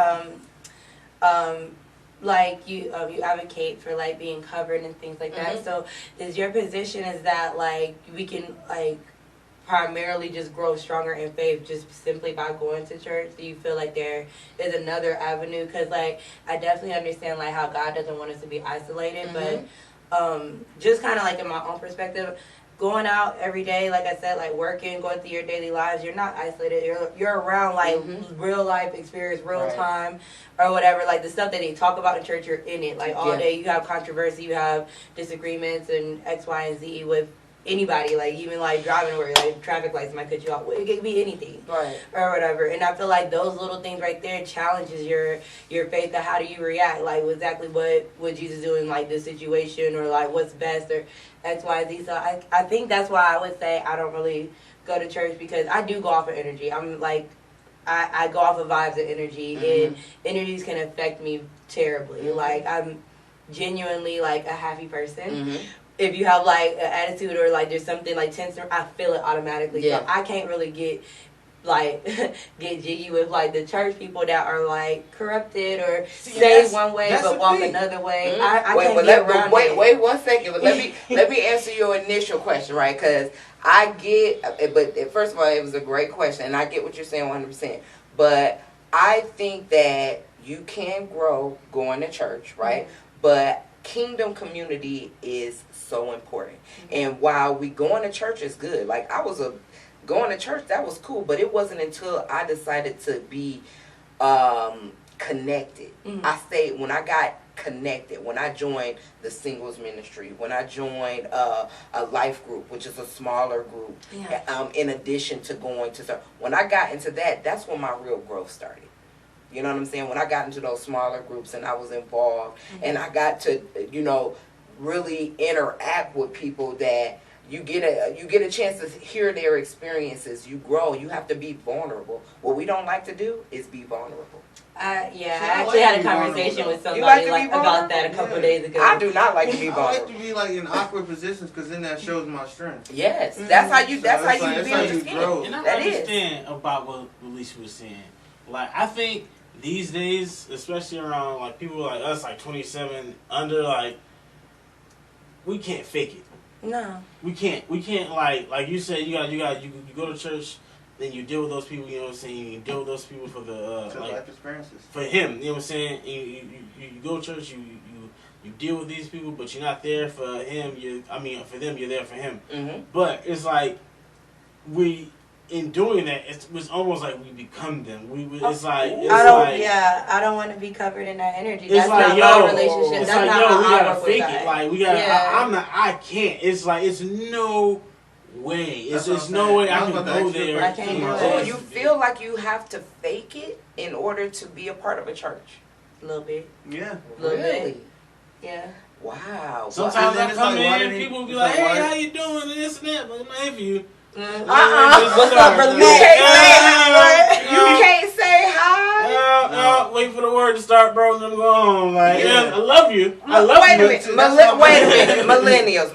like you advocate for like being covered and things like that. So, is your position is that like we can like primarily just grow stronger in faith just simply by going to church? Do you feel like there is another avenue? Because like I definitely understand like how God doesn't want us to be isolated, but just kind of like in my own perspective, going out every day, like I said, like working, going through your daily lives, you're not isolated. You're around like real life experience, real time, or whatever. Like the stuff that they talk about in church, you're in it. Like all day, you have controversy, you have disagreements, and X, Y, and Z with anybody. Like even like driving where like traffic lights might cut you off. It could be anything, or whatever. And I feel like those little things right there challenges your faith. Of how do you react? Like exactly what would Jesus do in like this situation, or like what's best, or X, Y, Z. So I think that's why I would say I don't really go to church, because I do go off of energy. I'm like, I go off of vibes and energy, and energies can affect me terribly. Like I'm genuinely like a happy person. If you have like an attitude or like there's something like tense, I feel it automatically. So I can't really get like get jiggy with like the church people that are like corrupted or say one way but walk another way. I can't get around it. Wait 1 second. But let me answer your initial question, right? Because I get, but first of all, it was a great question, and I get what you're saying 100%. But I think that you can grow going to church, right? But kingdom community is so important. And while we going to church is good, like going to church, that was cool, but it wasn't until I decided to be connected. I stayed when I got connected, when I joined the singles ministry, when I joined a life group, which is a smaller group, in addition to going to when I got into that, that's when my real growth started. You know what I'm saying? When I got into those smaller groups and I was involved and I got to, you know, really interact with people that you get a chance to hear their experiences. You grow. You have to be vulnerable. What we don't like to do is be vulnerable. I actually had a conversation with somebody about that a couple days ago. I do not like to be vulnerable. I like to be like in awkward positions because then that shows my strength. Yes, that's how you. That's how you build your skin. And I understand about what Alicia was saying. Like I think these days, especially around like people like us, like 27 under, like we can't fake it. No, we can't like you said. You go to church, then you deal with those people. You know what I'm saying? You deal with those people for the like life experiences. For him, you know what I'm saying? You go to church. You deal with these people, but you're not there for him. For them, you're there for him. But it's like in doing that, it was almost like we become them. I don't want to be covered in that energy. That's not my relationship. That's not how we I gotta work fake with it. that. Like we gotta. I can't. It's like it's no way. It's just no way I can go there. I can't do it. Oh, you feel like you have to fake it in order to be a part of a church? A little bit. Yeah. A little bit. Yeah. Wow. Sometimes I come in and people be like, "Hey, how you doing?" and this and that, but I'm not here for you. What's up, brother You Matt? can't say hi. Wait for the word to start, bro, and then go home. Like, I love you. I love Wait you. a minute. Wait a minute. Millennials.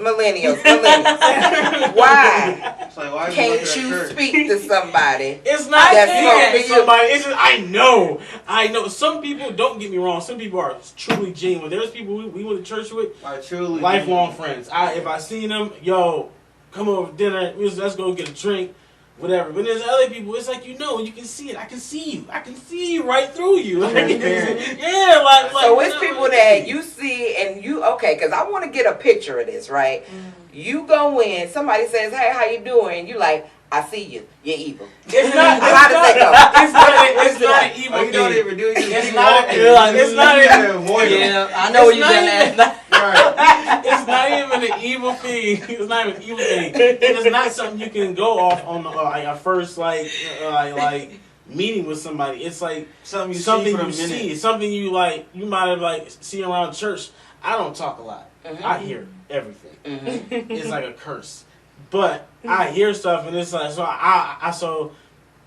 Why? It's like, why Can't you you speak to somebody? It's not That's that wrong. somebody. It's just, I know. Some people, don't get me wrong, some people are truly genuine. There's people we went to church with, Like, truly lifelong friends. If I seen them, yo, come over for dinner, let's go get a drink, whatever. But there's other people, it's like, you can see it. I can see you right through you. Like, yeah, like So it's people that you see and because I want to get a picture of this, right? You go in, somebody says, hey, how you doing? You like, I see you. You're evil. It's not. How does that go? It's not an evil Oh, you don't thing. even do it. It's not. It's not. Yeah, I know what you done last night. Right. It's not even an evil thing. It's not even an evil thing. It's not something you can go off on a first like meeting with somebody. It's like Something you see, something you like. You might have like seen around church. I don't talk a lot. I hear everything. It's like a curse. But I hear stuff and it's like so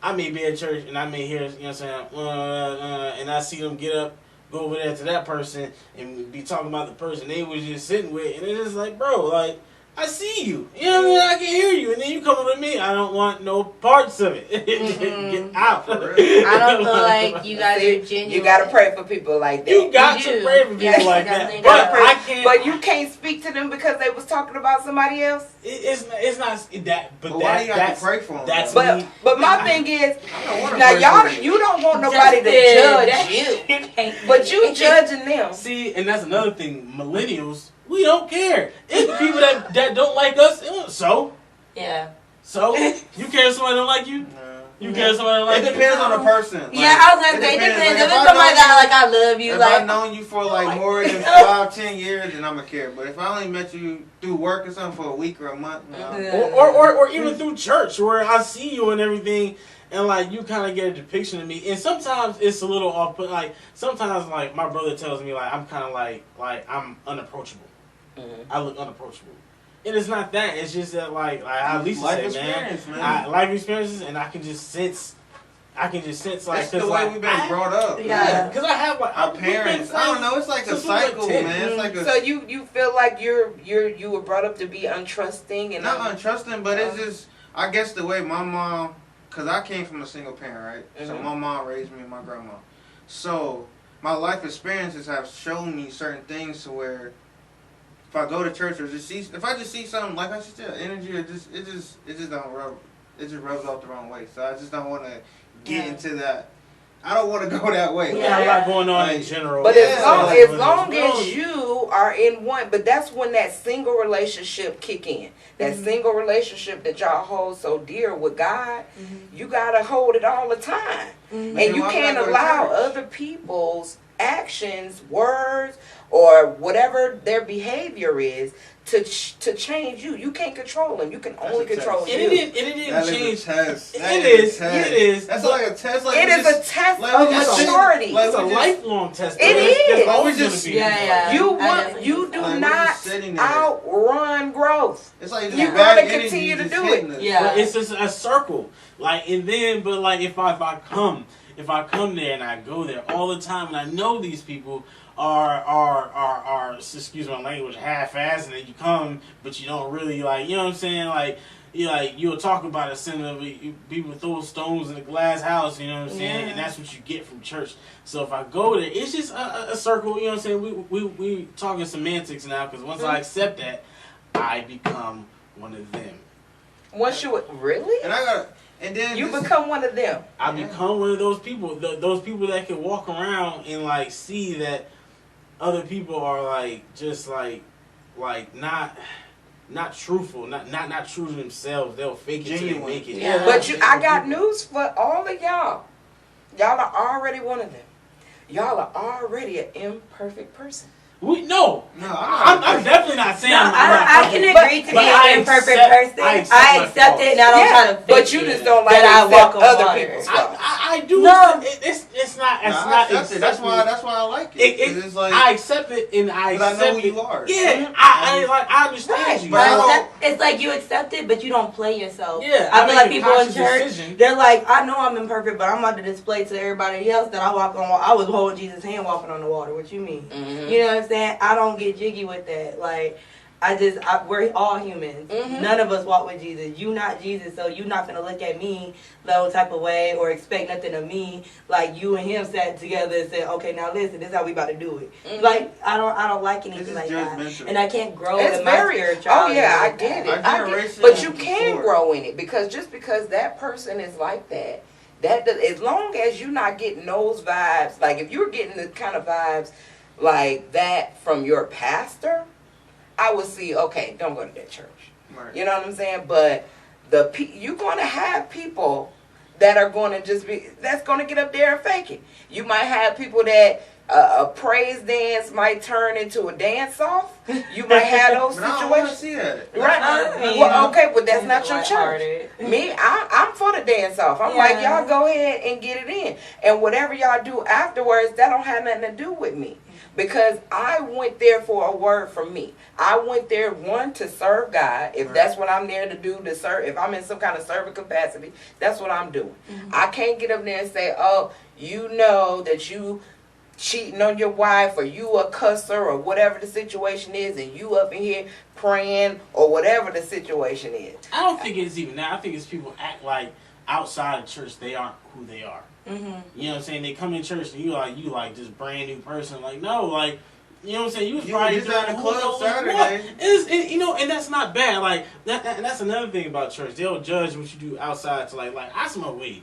I may be at church and I may hear what I'm saying and I see them get up, go over there to that person and be talking about the person they was just sitting with, and it's just like, bro, like, I see you. You know what I mean? I can hear you. And then you come over to me. I don't want no parts of it. Get out. I don't feel like you guys are genuine. You got to pray for people like that. You got to pray for people like that. But I can't. But you can't speak to them because they was talking about somebody else? It's not that. But why you got to pray for them? That's but me. But my thing is, now you don't want nobody to judge you. But you judging them. See, and that's another thing. Millennials, we don't care. It's people that don't like us. So you care if somebody don't like you? You care if somebody don't like you? It depends on the person. Like, Yeah, I was gonna say it depends. If it's somebody that I love you, if like I've known you for like more than 5-10 years, then I'ma care. But if I only met you through work or something for a week or a month, or even through church where I see you and everything. And like you kind of get a depiction of me, and sometimes it's a little off. But like sometimes, like my brother tells me, like I'm kind of like I'm unapproachable. I look unapproachable, and it's not that. It's just that like I at least say, man. Life experiences, and I can just sense. Like that's the way we've been brought up. Yeah, because I have like our parents. I don't know. It's like a cycle, man. It's like a. So you feel like you were brought up to be untrusting and not untrusting, but it's just I guess the way my mom. Because I came from a single parent, right? So my mom raised me and my grandma. So my life experiences have shown me certain things to where if I go to church or if I just see something, like I said, energy, it just don't rub, it just rubs off the wrong way. So I just don't want to get into that. I don't want to go that way. Yeah, a lot going on in general. But as long as you are in one, but that's when that single relationship kick in. That single relationship that y'all hold so dear with God, you gotta hold it all the time, and you can't allow other people's actions, words, or whatever their behavior is to change you. You can't control them. You can only control you. And it didn't change. It is. That's like a test. Like it is a test of maturity. It's a lifelong test. It is. It's always going to be. You do not outrun growth. It's like you got to continue to do it. Yeah. But it's just a circle. Like and then, but like if I come there and I go there all the time and I know these people are excuse my language, half-assed, and then you come but you don't really like, you know what I'm saying, like you'll talk about a sin of people throw stones in a glass house, you know what I'm saying, and that's what you get from church. So if I go there, it's just a circle, you know what I'm saying. We talking semantics now because once I accept that, I become one of them. Once you really, and then you become one of them. I become one of those people. Those people that can walk around and like see that other people are like just like not truthful, not true to themselves. They'll fake it till they make it. Yeah. But I got news for all of y'all. Y'all are already one of them. Y'all are already an imperfect person. No, I'm definitely not saying. I can agree to be an imperfect person. I accept it, and I don't try to fix but you just don't like that I walk other people's flaws. I I do. No. It's not. It's Nah, I not accept it. That's why I like it. 'Cause it's like I accept it, and I but accept I know who it. you are. Yeah, I understand Right, you. but I don't- It's like you accept it, but you don't play yourself. Yeah, I I feel make like a people in conscious church, decision. they're like, I know I'm imperfect, but I'm about to display to everybody else that I walk on. I was holding Jesus' hand walking on the water. What you mean? Mhm. You know what I'm saying? I don't get jiggy with that. Like, we're all humans. Mhm. None of us walk with Jesus. You not Jesus, so you not gonna look at me no type of way or expect nothing of me. Like you and him sat together and said, okay, now listen, this is how we about to do it. Mhm. Like I don't like This anything is like that, judgmental. and I can't grow It's in my very. spirituality. Oh yeah, I like get that. it. Our I get generation But you is can forward. grow in it because just because that person is like that, as long as you're not getting those vibes, like if you're getting the kind of vibes like that from your pastor, I would see, okay, don't go to that church. Right. You know what I'm saying? But you're going to have people that are going to that's going to get up there and fake it. You might have people that a praise dance might turn into a dance off. You might have those But I don't want to situations. see that. Right. Well, okay, but that's not your church. Lighthearted. Me, I'm for the dance off. I'm like, y'all go ahead and get it in. And whatever y'all do afterwards, that don't have nothing to do with me. Because I went there for a word from me. I went there, one, to serve God. If that's what I'm there to do, to serve. If I'm in some kind of servant capacity, that's what I'm doing. I can't get up there and say, oh, you know that you cheating on your wife, or you a cusser, or whatever the situation is, and you up in here praying, or whatever the situation is. I don't think it's even that. I think it's people act like outside of church they aren't who they are. Mm-hmm. You know what I'm saying? They come in church and you like this brand new person. Like no, like you know what I'm saying? You was You probably were just at doing the who club knows Saturday. what. And you know, and that's not bad. Like and that's another thing about church. They'll judge what you do outside. To like I smoke weed,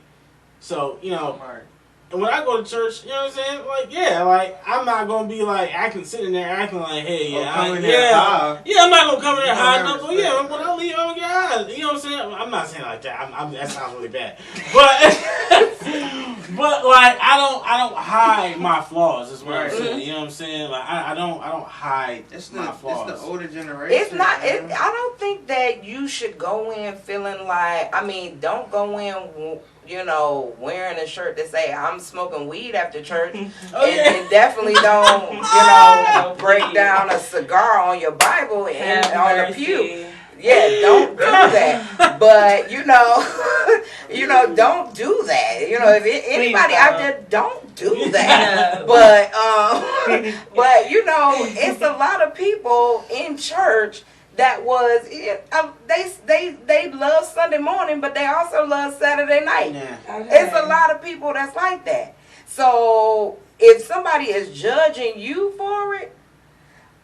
so you know. Right. And when I go to church, you know what I'm saying? Like, yeah, like, I'm not going to be, like, sitting there acting like, hey, yeah, come in there high. yeah, I'm not going to come in there You high don't enough. have But, yeah, respect. when I leave, I'm going to get high. You know what I'm saying? I'm not saying like that. That sounds really bad. But, but like, I don't hide my flaws, is what I'm Right. saying. You know what I'm saying? Like, I don't hide my flaws. It's the older generation. It's not. man. I don't think that you should go in feeling like. I mean, don't go in, you know, wearing a shirt that say I'm smoking weed after church, Oh, yeah. and definitely don't, you know, break down a cigar on your Bible and on the pew. Yeah, don't do that. But you know, don't do that. You know, if anybody out there, don't do that. But you know, it's a lot of people in church that was they love Sunday morning, but they also love Saturday night. Yeah. Okay. It's a lot of people that's like that. So if somebody is judging you for it,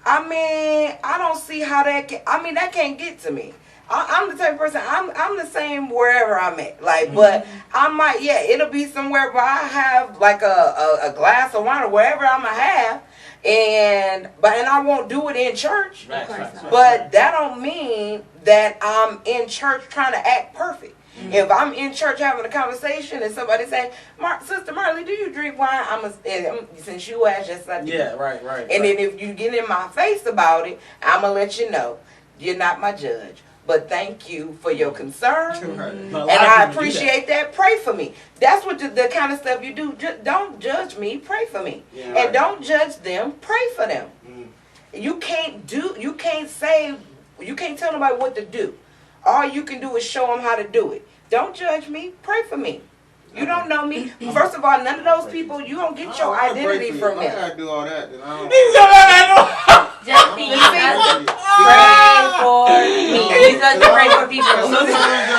I mean, I don't see how that can. I mean, that can't get to me. I'm the type of person. I'm the same wherever I'm at. Like, but I might. Yeah, it'll be somewhere where I have like a glass of wine or wherever I'm gonna have, and I won't do it in church. Right, course right, not. right, But right. that don't mean that I'm in church trying to act perfect. If I'm in church having a conversation and somebody say, Sister Marley, do you drink wine? Since you asked, just like Yeah, right. And then if you get in my face about it, I'm going to let you know. You're not my judge. But thank you for your concern. Right. But a lot And of I people do that. appreciate that. Pray for me. That's what the kind of stuff you do. Just don't judge me. Pray for me. Yeah, And right. don't judge them. Pray for them. Mm. You can't tell nobody what to do. All you can do is show them how to do it. Don't judge me. Pray for me. You don't know me. First of all, none of those people, you don't get your identity from I them. gotta do all that. Then I don't. Just be pray for me. You said to pray for people. Sometimes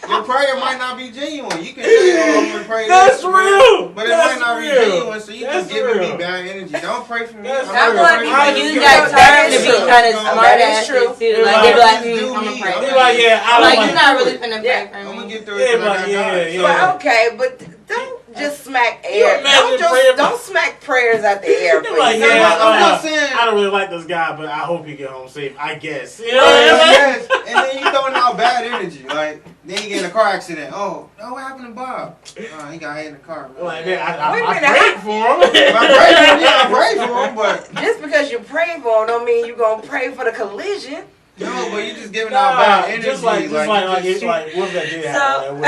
your prayer might not be genuine. You can say, "Oh, I'm gonna pray." That's this, real. but it That's might not real. be genuine. So you That's just giving real. me bad energy. Don't pray for me. That's I feel not like gonna people pray for use you. that term to be true. kind of That smart is ass true. too. Like they be like, I'm gonna pray. They're like, yeah, I I'm don't like, like you're not really finna Yeah. pray for I'm gonna me. get through Yeah, it. 'Cause I but got yeah, God. yeah. But okay, but don't just smack air. imagine Don't smack prayers out the air. They're like, please. No, yeah, I'm not saying. I don't really like this guy, but I hope he get home safe. I guess. You know Yeah, what I mean? yes. And then you throwing out bad energy. Like, then you get in a car accident. Oh, no, what happened to Bob? He got hit in the car. Man. Like, man, Wait a I minute, prayed for him. I prayed for him, but Just because you pray for them don't mean you're going to pray for the collision. No, but you just giving out bad energy. Just like you what just- if that did happen?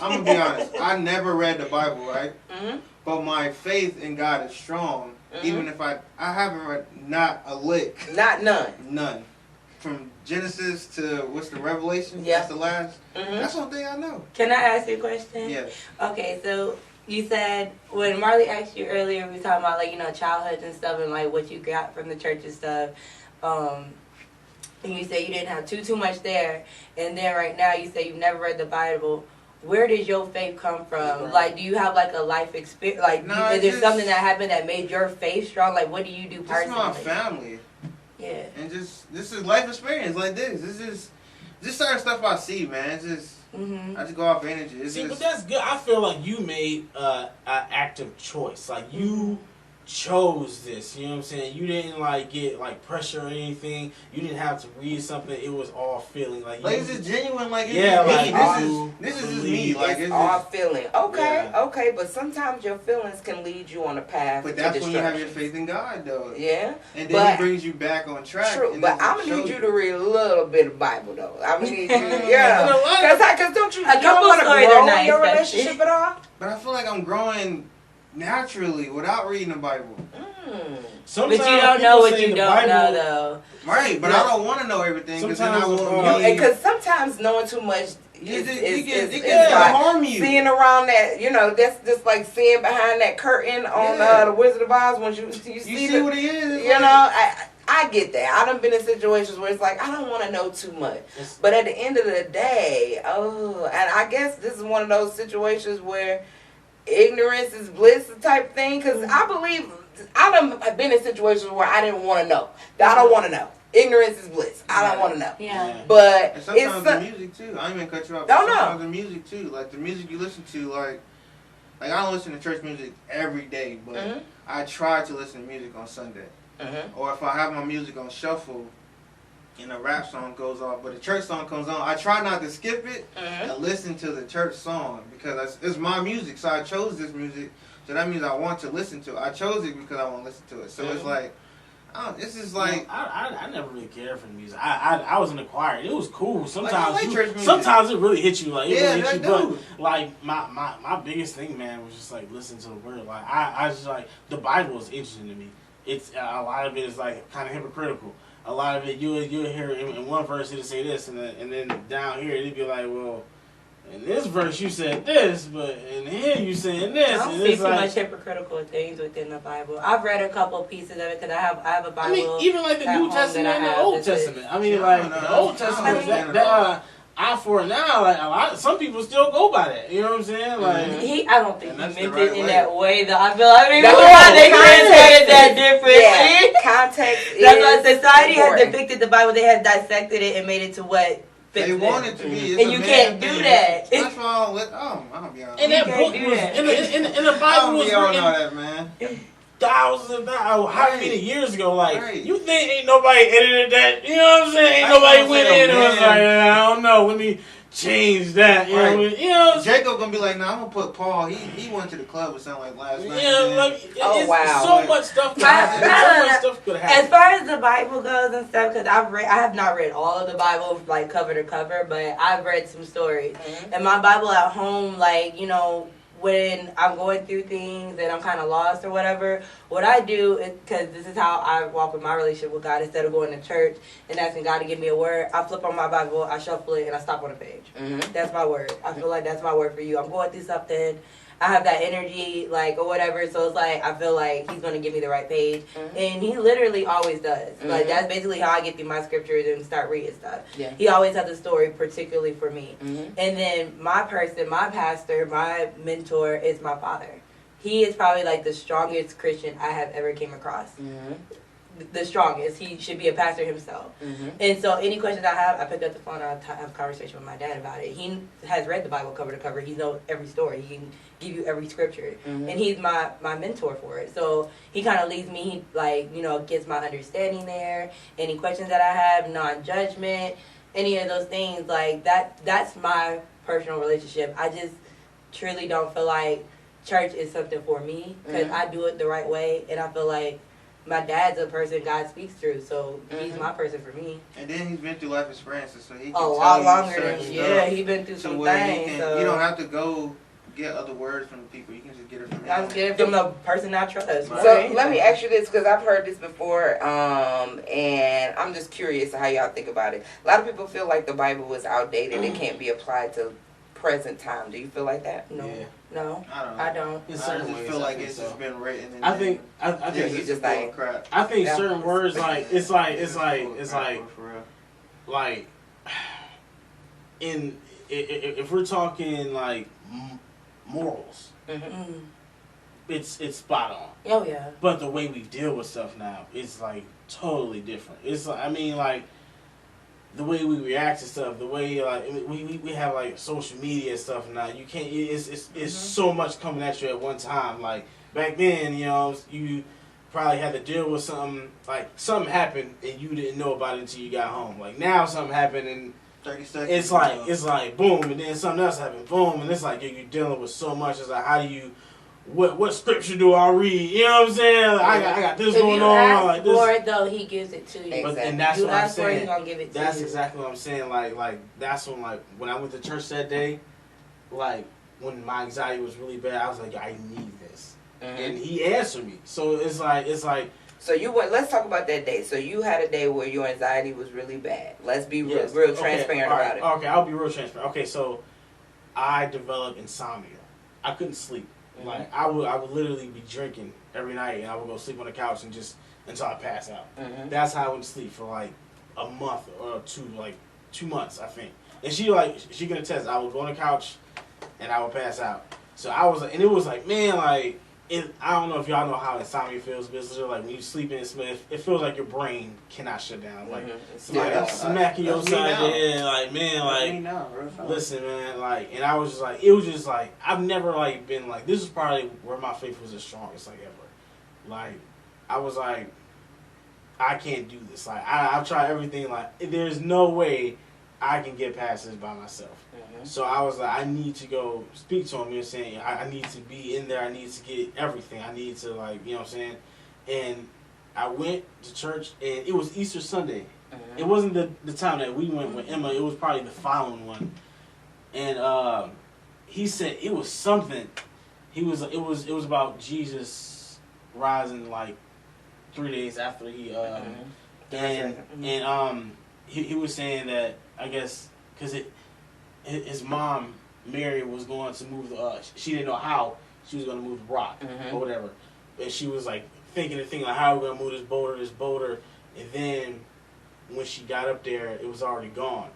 I'm gonna be honest. I never read the Bible, right? Mm-hmm. But my faith in God is strong. Mm-hmm. Even if I haven't read not a lick, Not none. none, from Genesis to what's the Revelation? Yeah. That's the last. Mm-hmm. That's one thing I know. Can I ask you a question? Yes. Okay, so you said when Marley asked you earlier, we were talking about like childhood and stuff and like what you got from the church and stuff. And you said you didn't have too much there, and then right now you say you've never read the Bible. Where does your faith come from? Right. Like, do you have like a life experience? Like, No, is there just- something that happened that made your faith strong? Like, what do you do Just personally? my family. Yeah. And this is life experience like this. This is just certain stuff I see, man. It's just Mhm. I just go off energy. It's See, but just that's good. I feel like you made an active choice. Like you chose this. You know what I'm saying? You didn't like get like pressure or anything. You didn't have to read something. It was all feeling like like you. it's just genuine. Like it's Yeah, just me. like, This is just believe me. Like It's it's all just, feeling. Okay, Yeah. okay, but sometimes your feelings can lead you on a path but to that's when you have your destruction. faith in God, though. Yeah, And then but- He brings you back on track. true. and But then I'm gonna shows need you to read a little bit of Bible, though. I'm gonna need you, You yeah, know what? because don't you? A You don't couple want to stories grow are nice, in your but- relationship at all? But I feel like I'm growing naturally without reading the Bible. Sometimes But you don't people know what say you the don't Bible- know, though. Right, but Yeah. I don't want to know everything because then I Sometimes, won't read. Because sometimes knowing too much It is can like harm you. seeing around that. That's just like seeing behind that curtain on Yeah. the Wizard of Oz. When you You see see what he is. It's you like- know, I get that. I done been in situations where it's like I don't want to know too much, It's- but at the end of the day, and I guess this is one of those situations where ignorance is bliss type thing. Because I believe I done been in situations where I didn't want to know. I don't want to know. Ignorance is bliss. I don't want to know. Yeah. But And sometimes it's the music too. I ain't even cut you off. Don't But know. sometimes the music too. Like the music you listen to, like I don't listen to church music every day, but Mhm. I try to listen to music on Sunday. Or if I have my music on shuffle and a rap song goes off, but a church song comes on, I try not to skip it and listen to the church song because it's my music. So I chose this music, so that means I want to listen to it. I chose it because I want to listen to it. So it's like, this is like. I never really cared for the music. I was in the choir. It was cool. Sometimes like church music. sometimes it really hit you. Like it Yeah, really hit that you. do. But like my biggest thing, man, was just like listen to the word. Like I just like the Bible is interesting to me. It's a lot of it is like kind of hypocritical. A lot of it you'll hear in one verse it'll say this, and then down here it'll be like, well, in this verse you said this, but in here you saying this. I don't and see it's too like, much hypocritical things within the Bible. I've read a couple pieces of it because I have a Bible. I mean, even like the at New home Testament that I and the have. Old It's just- Testament. I mean, Yeah, like no, the Old I Testament, understand that eye for an eye. Like some people still go by that. You know what I'm saying? Like, I don't think And he that's the meant right it in way. that way, though. I mean, That's why they context. translated that differently? Yeah, context That's is why society has important. depicted the Bible. They have dissected it and made it to what fits They them. want it to be. It's And a you man can't do thing. that. That's why I don't let. I'll be honest. and that can't book do was that. in the I Bible don't was be on all written that, man. thousands of how many Right. years ago. Like, Right. you think ain't nobody edited that? You know what I'm saying? Ain't I nobody ain't gonna went say in a and was man. like, I don't know. Let me change that. You know, Right. you know. Jacob gonna be like, nah, I'm gonna put Paul. He went to the club or something like last night. Yeah, man. like, Oh, it's wow. so much stuff could happen. So much stuff could As happen. far as the Bible goes and stuff, because I have not read all of the Bible like cover to cover, but I've read some stories. And my Bible at home, like when I'm going through things and I'm kind of lost or whatever, what I do is, because this is how I walk with my relationship with God, instead of going to church and asking God to give me a word, I flip on my Bible, I shuffle it, and I stop on a page. That's my word. I feel like that's my word for you. I'm going through something. I have that energy, like, or whatever, so it's like, I feel like he's going to give me the right page. And he literally always does. Like, that's basically how I get through my scriptures and start reading stuff. Yeah. He always has a story, particularly for me. And then my pastor, my mentor is my father. He is probably like the strongest Christian I have ever came across. The strongest. He should be a pastor himself. And so any questions I have, I pick up the phone and I have a conversation with my dad about it. He has read the Bible cover to cover. He knows every story. He can give you every scripture. And he's my mentor for it. So he kind of leads me, gets my understanding there. Any questions that I have, non-judgment, any of those things, like that's my personal relationship. I just truly don't feel like church is something for me because I do it the right way. And I feel like my dad's a person God speaks through, so he's Mhm. my person for me. And then he's been through life experiences, so he can A tell lot you longer certain than stuff he been through to some where he things. can. So You don't have to go get other words from the people. You can just get it from I him. was getting from the person I trust. So, So let me ask you this, because I've heard this before, and I'm just curious how y'all think about it. A lot of people feel like the Bible is outdated; it can't be applied to present time. Do you feel like that? No, Yeah. no, I don't know. I don't. In I certain just ways, feel I like think it's so. just been written. And I think then I think you just full of like- crap. I think Yeah. certain words like it's full like of crap, like if we're talking like morals, Mm. it's spot on. Oh yeah. But the way we deal with stuff now is like totally different. It's like, I mean, like the way we react to stuff, the way like we have like social media and stuff now. You can't. It's so much coming at you at one time. Like back then, you know, you probably had to deal with something like something happened and you didn't know about it until you got home. Like now, something happened and 30 seconds. it's like boom, and then something else happened, boom, and it's like you're dealing with so much. It's like how do you, what scripture do I read? You know what I'm saying? Like, I got this If going you on ask like for this. it, though, he gives it to you. But, Exactly. and that's You what I'm ask for it, saying. he gonna give it to That's you. exactly what I'm saying. Like that's when I went to church that day, like when my anxiety was really bad, I was like, I need this, and he answered me. So it's like. So you went. Let's talk about that day. So you had a day where your anxiety was really bad. Let's be Yes. real Okay, transparent all right, about it. Okay, I'll be real transparent. Okay, so I developed insomnia. I couldn't sleep. Like I would literally be drinking every night, and I would go sleep on the couch and just until I pass out. That's how I went to sleep for like a month or two, like 2 months, I think. And she can attest. I would go on the couch, and I would pass out. So I was, and it was like, man, like. I don't know if y'all know how insomnia feels, but it's like when you sleep in, it feels like your brain cannot shut down. Like somebody smacking your side of the head, like man, like listen, man, like, and I was just like, it was just like I've never like been like this is probably where my faith was the strongest like ever. Like I was like, I can't do this. Like I've tried everything. Like there's no way I can get past this by myself. So I was like, I need to go speak to him. You're saying I need to be in there. I need to get everything. I need to like, you know what I'm saying. And I went to church, and it was Easter Sunday. It wasn't the time that we went with Emma. It was probably the following one. And he said it was something. It was about Jesus rising like 3 days after he he was saying that I guess because his mom Mary was going to move she didn't know how she was going to move the rock or whatever, and she was like thinking like how are we going to move this boulder, and then when she got up there it was already gone,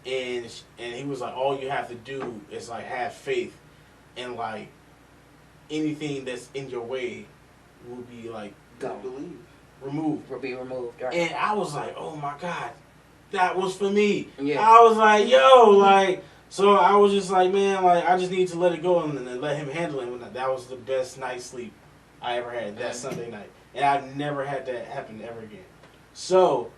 and he was like all you have to do is like have faith, and like anything that's in your way will be like removed. Will be removed. Right. And I was like, oh my God, that was for me. Yeah. I was like, yo, like, so I was just like, man, like, I just need to let it go and then let him handle it. And that was the best night's sleep I ever had that Sunday night. And I've never had that happen ever again. So,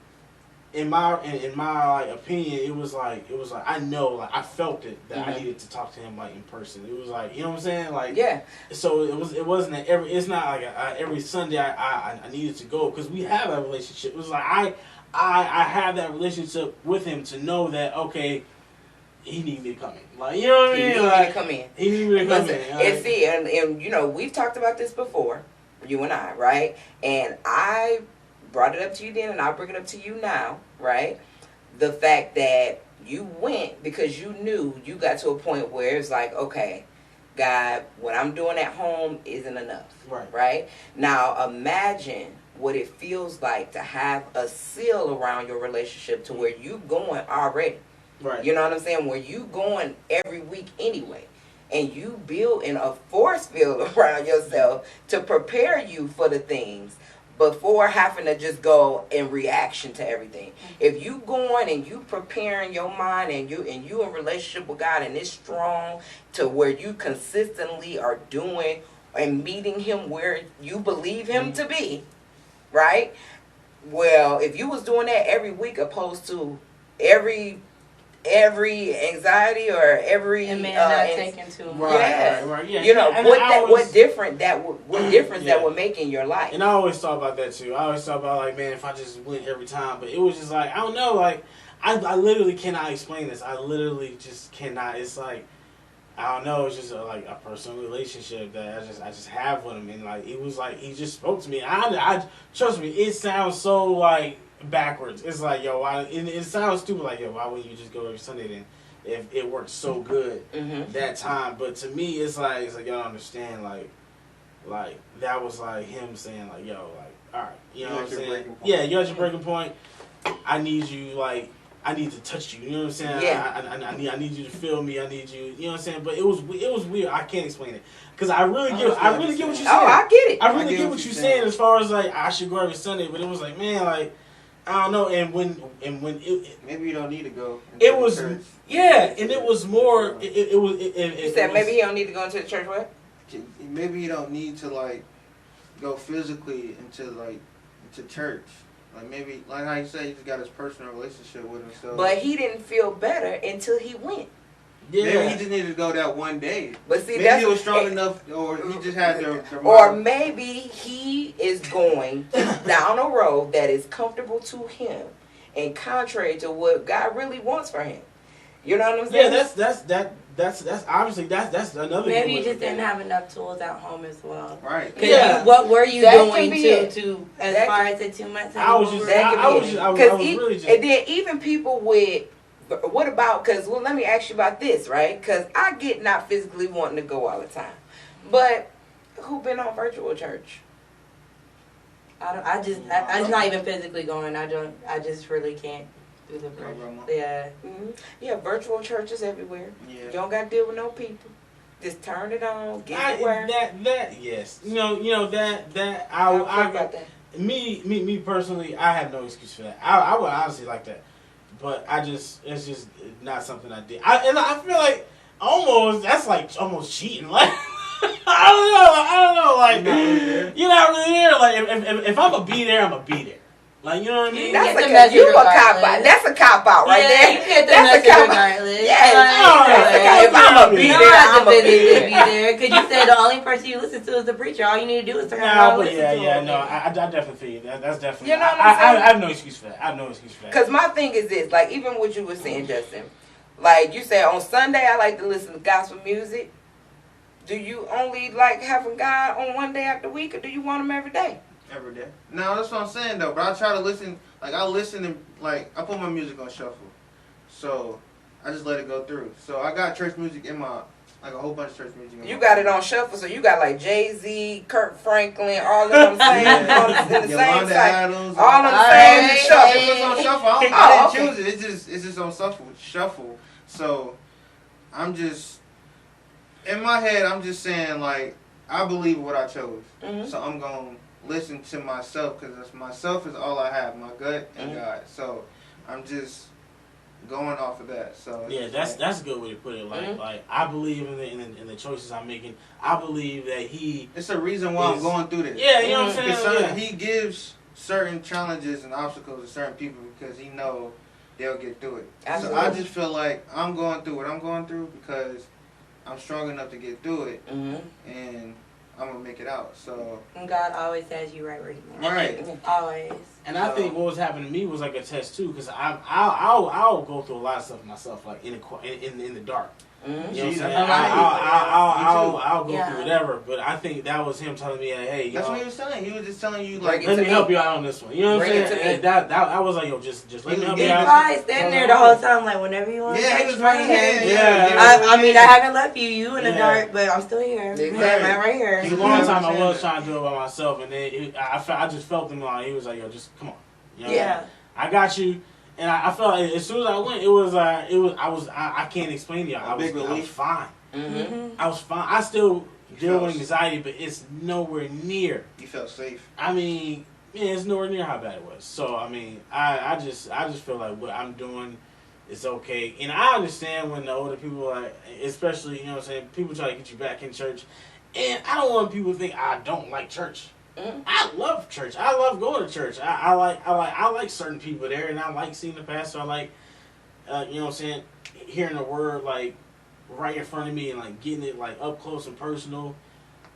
in my like opinion, it was like I know, like I felt it that I needed to talk to him like in person. It was like, you know what I'm saying, like Yeah. So it wasn't it's not like every Sunday I needed to go because we have a relationship. It was like I have that relationship with him to know that okay, he needed me to come in. Like you know what I mean? He needed like, me to come in. He needed me to come Listen, in. and see, and you know, we've talked about this before, you and I, right? And I brought it up to you then, and I'll bring it up to you now, right? The fact that you went because you knew you got to a point where it's like, okay, God, what I'm doing at home isn't enough, right? Now, imagine what it feels like to have a seal around your relationship to where you going already. Right. You know what I'm saying? Where you going every week anyway. And you building a force field around yourself to prepare you for the things before having to just go in reaction to everything. If you going and you preparing your mind and you in relationship with God and it's strong to where you consistently are doing and meeting him where you believe him to be, right? Well, if you was doing that every week opposed to every every anxiety or every And man not taking too much. Yeah. Yeah. You know And what difference that would make in your life. And I always thought about that too. I always thought about like, man, if I just went every time, but it was just like I don't know, like I literally cannot explain this. I literally just cannot. It's like I don't know. It's just like a personal relationship that I just have with him, and like it was like he just spoke to me. I trust me. It sounds so like backwards. It's like yo, why? It sounds stupid. Like yo, why wouldn't you just go every Sunday then? If it worked so good that time, but to me, it's like y'all don't understand. Like that was like him saying like yo, like all right, you know what I'm saying? Yeah, you're at your breaking point. I need you like. I need to touch you. You know what I'm saying? Yeah. I need you to feel me. I need you. You know what I'm saying? But it was weird. I can't explain it because I really get what you're saying. Oh, I get it. I really get what you're saying as far as like I should go every Sunday. But it was like man, like I don't know. And when it maybe you don't need to go. It was and it was more. You said maybe he don't need to go into the church. What? Maybe you don't need to like go physically into church. Like maybe, like how you say, he just got his personal relationship with himself. But he didn't feel better until he went. Yeah. Maybe he just needed to go that one day. But see, maybe he was strong enough, or he just had the or maybe he is going down a road that is comfortable to him and contrary to what God really wants for him. You know what I'm saying? Yeah, that's obviously that's another. Maybe you just didn't have enough tools at home as well. Right. Yeah. What were you That doing can be to as far as the 2 months? I was really just. And then even people with, what about? Because let me ask you about this, right? Because I get not physically wanting to go all the time, but who been on virtual church? I'm not even physically going. I just really can't do the virtual. Yeah. Mm-hmm. Yeah, virtual churches everywhere. Yeah. You don't got to deal with no people. Just turn it on, get to work. That yes. You know that I about that. Me personally, I have no excuse for that. I would honestly like that, but it's just not something I did. I feel like that's like almost cheating. Like I don't know. Like you're not really there. Like if I'm gonna be there, I'm gonna be there. Like you know what I mean? That's a cop out. That's a cop out right there. You get the That's a cop out. regardless. Yes. If I'm gonna be there, I'm gonna be there. Because you said the only person you listen to is the preacher. All you need to do is turn around and listen to him. I definitely feel you. That's definitely. You know what I'm saying? I have no excuse for that. Because my thing is this, like even what you were saying, Justin. Like you said, on Sunday I like to listen to gospel music. Do you only like having God on one day out the week, or do you want him every day? Every day. No, that's what I'm saying though. But I try to listen. Like I listen and like I put my music on shuffle, so I just let it go through. So I got church music in my like a whole bunch of church music. You got it on shuffle, so you got like Jay-Z, Kirk Franklin, all of them same on the same Yolanda site. Adams, All of the same shuffle. It's on shuffle. I didn't choose it. It's just on shuffle. So I'm just in my head. I'm just saying like I believe what I chose. Mm-hmm. So I'm gonna listen to myself because myself is all I have, my gut and God. So I'm just going off of that. So yeah, that's a good way to put it. Like I believe in the choices I'm making. I believe that it's a reason why I'm going through this. Yeah, you know what I'm saying. He gives certain challenges and obstacles to certain people because he know they'll get through it. Absolutely. So I just feel like I'm going through what I'm going through because I'm strong enough to get through it, and I'm gonna make it out. So and God always has you right where He wants. Right. Always. And I think what was happening to me was like a test too, because I'll go through a lot of stuff myself, like in the dark. You know what I'm saying? I'll go through whatever, but I think that was him telling me, hey, that's what he was telling. He was just telling you like, let me help you out on this one. You know what I'm saying? And I was like, yo, just let me help you out. He probably standing there the whole time, like whenever you want. Yeah, he was right here. Yeah. I mean, I haven't left you in the dark, but I'm still here. Exactly. I'm right here. For a long time, I was trying to do it by myself, and then I just felt him like he was like, yo, just come on. You know, I got you. And I felt like as soon as I went, I can't explain to y'all. I was fine. Mm-hmm. I was fine. I still deal with anxiety, but it's nowhere near. You felt safe. I mean, yeah, it's nowhere near how bad it was. So I mean, I just feel like what I'm doing is okay. And I understand when the older people, like, especially, you know what I'm saying, people try to get you back in church. And I don't want people to think I don't like church. I love church. I love going to church. I like certain people there, and I like seeing the pastor. you know what I'm saying, hearing the word like right in front of me and like getting it like up close and personal.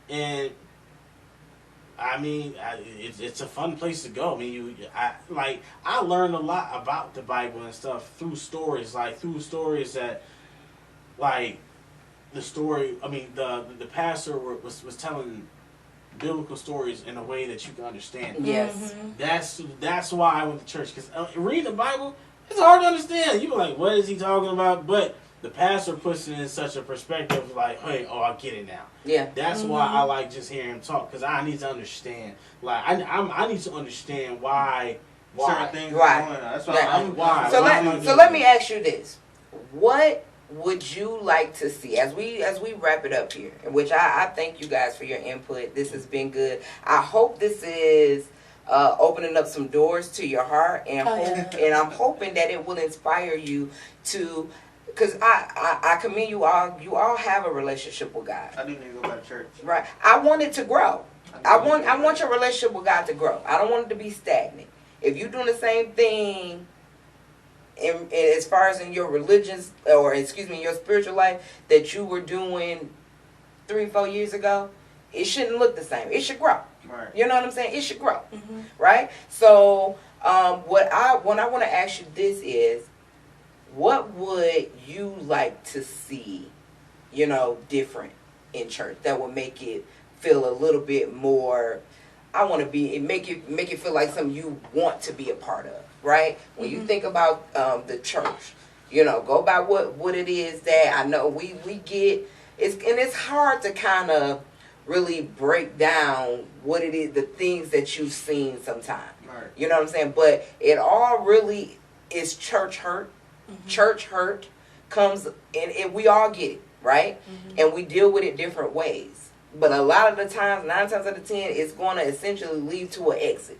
And I mean, it's a fun place to go. I mean, I learned a lot about the Bible and stuff through stories that, like, the story. I mean, the pastor was telling biblical stories in a way that you can understand. Yes. That's why I went to church, because reading the Bible, it's hard to understand. You be like, what is he talking about? But the pastor puts it in such a perspective, like, hey, I get it now. Yeah. That's why I like just hearing him talk, because I need to understand. Like, I need to understand why certain things Right. are going on. That's Right. why. So let me ask you this: what would you like to see as we wrap it up here? Which I thank you guys for your input. This has been good. I hope this is opening up some doors to your heart, and and I'm hoping that it will inspire you to. Because I commend you all. You all have a relationship with God. I do need to go back to church. Right. I want it to grow. I want your relationship with God to grow. I don't want it to be stagnant. If you're doing the same thing in as far as in your religious, or excuse me, your spiritual life that you were doing 3-4 years ago, it shouldn't look the same. It should grow. Right. You know what I'm saying? It should grow. Right? So what I want to ask you this is, what would you like to see, different in church that would make it feel a little bit more? I want to make it feel like something you want to be a part of, right? When you think about the church, go by what it is that I know we get. It's hard to kind of really break down what it is, the things that you've seen sometimes. Right. You know what I'm saying? But it all really is church hurt. Church hurt comes, and we all get it, right? And we deal with it different ways. But a lot of the times, 9 times out of 10, it's going to essentially lead to an exit.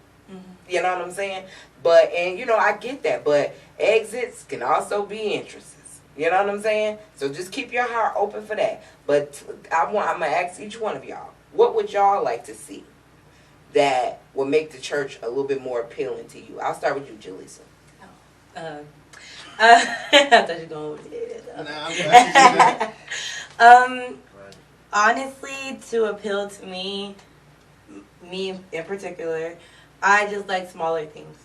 You know what I'm saying? But, and I get that. But exits can also be entrances. You know what I'm saying? So just keep your heart open for that. But I'm going to ask each one of y'all, what would y'all like to see that would make the church a little bit more appealing to you? I'll start with you, Jaleesa. I thought you were going with it. Honestly, to appeal to me in particular, I just like smaller things.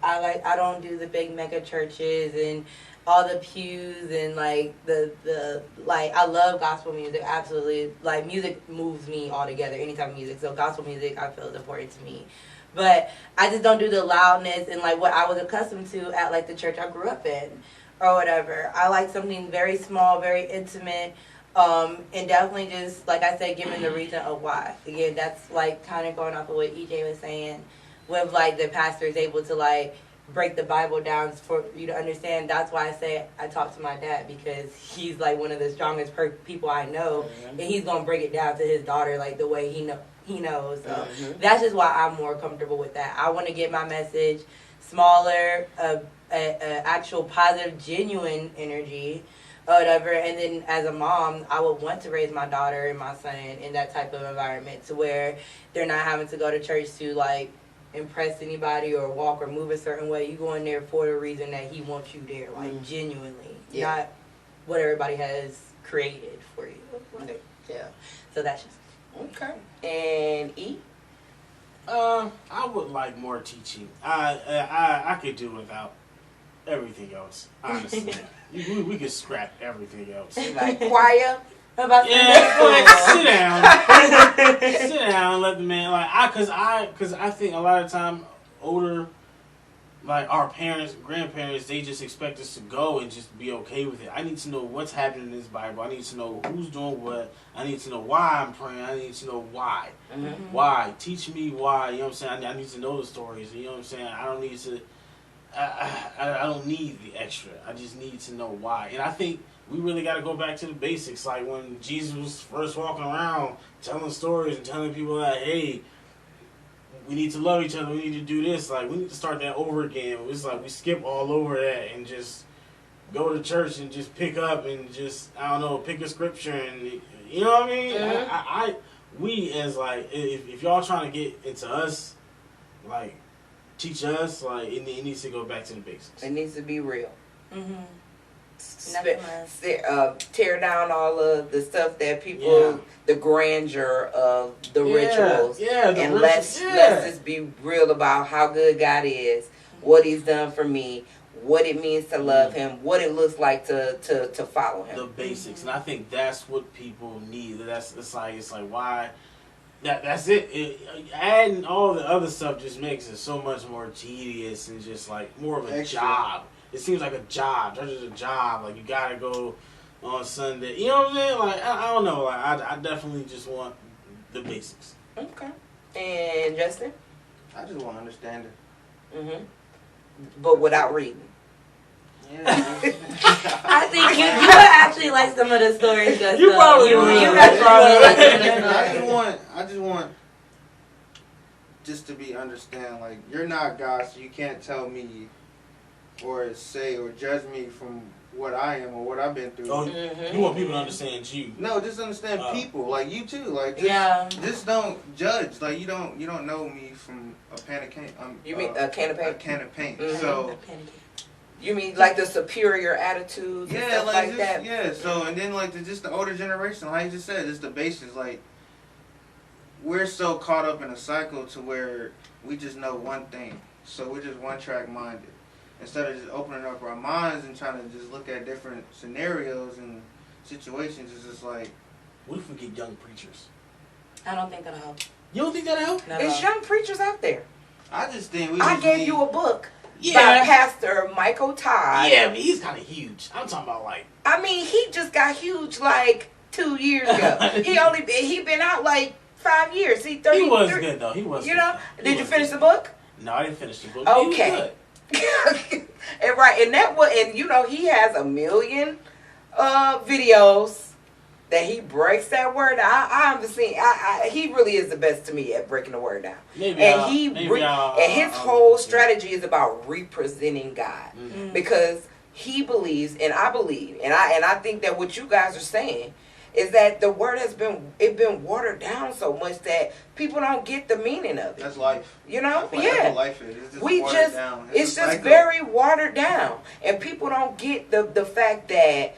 I don't do the big mega churches and all the pews and like the I love gospel music, absolutely. Like, music moves me altogether, any type of music. So gospel music I feel is important to me. But I just don't do the loudness and like what I was accustomed to at like the church I grew up in or whatever. I like something very small, very intimate, and definitely just, like I said, giving the reason of why. Again, that's like kind of going off of what EJ was saying, with like the pastor is able to like break the Bible down for you to understand. That's why I say I talk to my dad, because he's like one of the strongest people I know, and he's gonna break it down to his daughter like the way he knows. So that's just why I'm more comfortable with that. I want to get my message smaller, actual positive, genuine energy, or whatever. And then as a mom, I would want to raise my daughter and my son in that type of environment, to where they're not having to go to church to like impress anybody or walk or move a certain way. You go in there for the reason that he wants you there, like genuinely, not what everybody has created for you. Like, so that's just okay. And E? I would like more teaching. I could do without everything else, honestly. we could scrap everything else. Like choir? Like, sit down. Sit down, let the man, cause I think a lot of time older, like our parents, grandparents, they just expect us to go and just be okay with it. I need to know what's happening in this Bible. I need to know who's doing what. I need to know why I'm praying. I need to know why. Why? Teach me why. You know what I'm saying? I need to know the stories. You know what I'm saying? I don't need to. I don't need the extra. I just need to know why. And I think we really got to go back to the basics. Like when Jesus was first walking around telling stories and telling people that, hey, we need to love each other, we need to do this. Like, we need to start that over again. It's like we skip all over that and just go to church and just pick up and just, I don't know, pick a scripture and, you know what I mean? We as, like, if y'all trying to get into us, like, teach us, like, it needs to go back to the basics. It needs to be real. tear down all of the stuff that people, the grandeur of the rituals, and let's just be real about how good God is, what He's done for me, what it means to love Him, what it looks like to follow Him. The basics, and I think that's what people need. It's like why. That's it. Adding all the other stuff just makes it so much more tedious and just like more of a job. It seems like a job. Church is a job. Like you gotta go on Sunday. You know what I'm saying? Like I don't know. Like I definitely just want the basics. Okay. And Justin? I just want to understand it. But without reading. Yeah. I think you would actually like some of the stories. You probably would. You actually like some of the stories. I just want just to be understand. Like you're not God, so you can't tell me or say or judge me from what I am or what I've been through. Oh, you want people to understand you? No, just understand people, like you too. Like just don't judge. Like you don't know me from a pan of paint. You mean a can of paint? A can of paint. So. You mean like the superior attitudes and stuff like that? Yeah, so, and then like just the older generation, like you just said, just the basics, like, we're so caught up in a cycle to where we just know one thing. So we're just one-track minded. Instead of just opening up our minds and trying to just look at different scenarios and situations, it's just like... What if we get young preachers? I don't think that'll help. You don't think that'll help? There's young preachers out there. I just think I gave you a book. By Pastor Michael Todd. Yeah, but he's kind of huge. I'm talking about like. I mean, he just got huge like 2 years ago. he been out like 5 years. He was good though. He was. You know? Did you finish the book? No, I didn't finish the book. Okay. and that was, and you know, he has 1 million videos that he breaks that word down. I understand. He really is the best to me at breaking the word down. And his whole strategy is about representing God, because he believes, and I believe, and I think that what you guys are saying is that the word has been watered down so much that people don't get the meaning of it. That's life. You know? That's what life is. It's just watered down. It's just very watered down, and people don't get the fact that.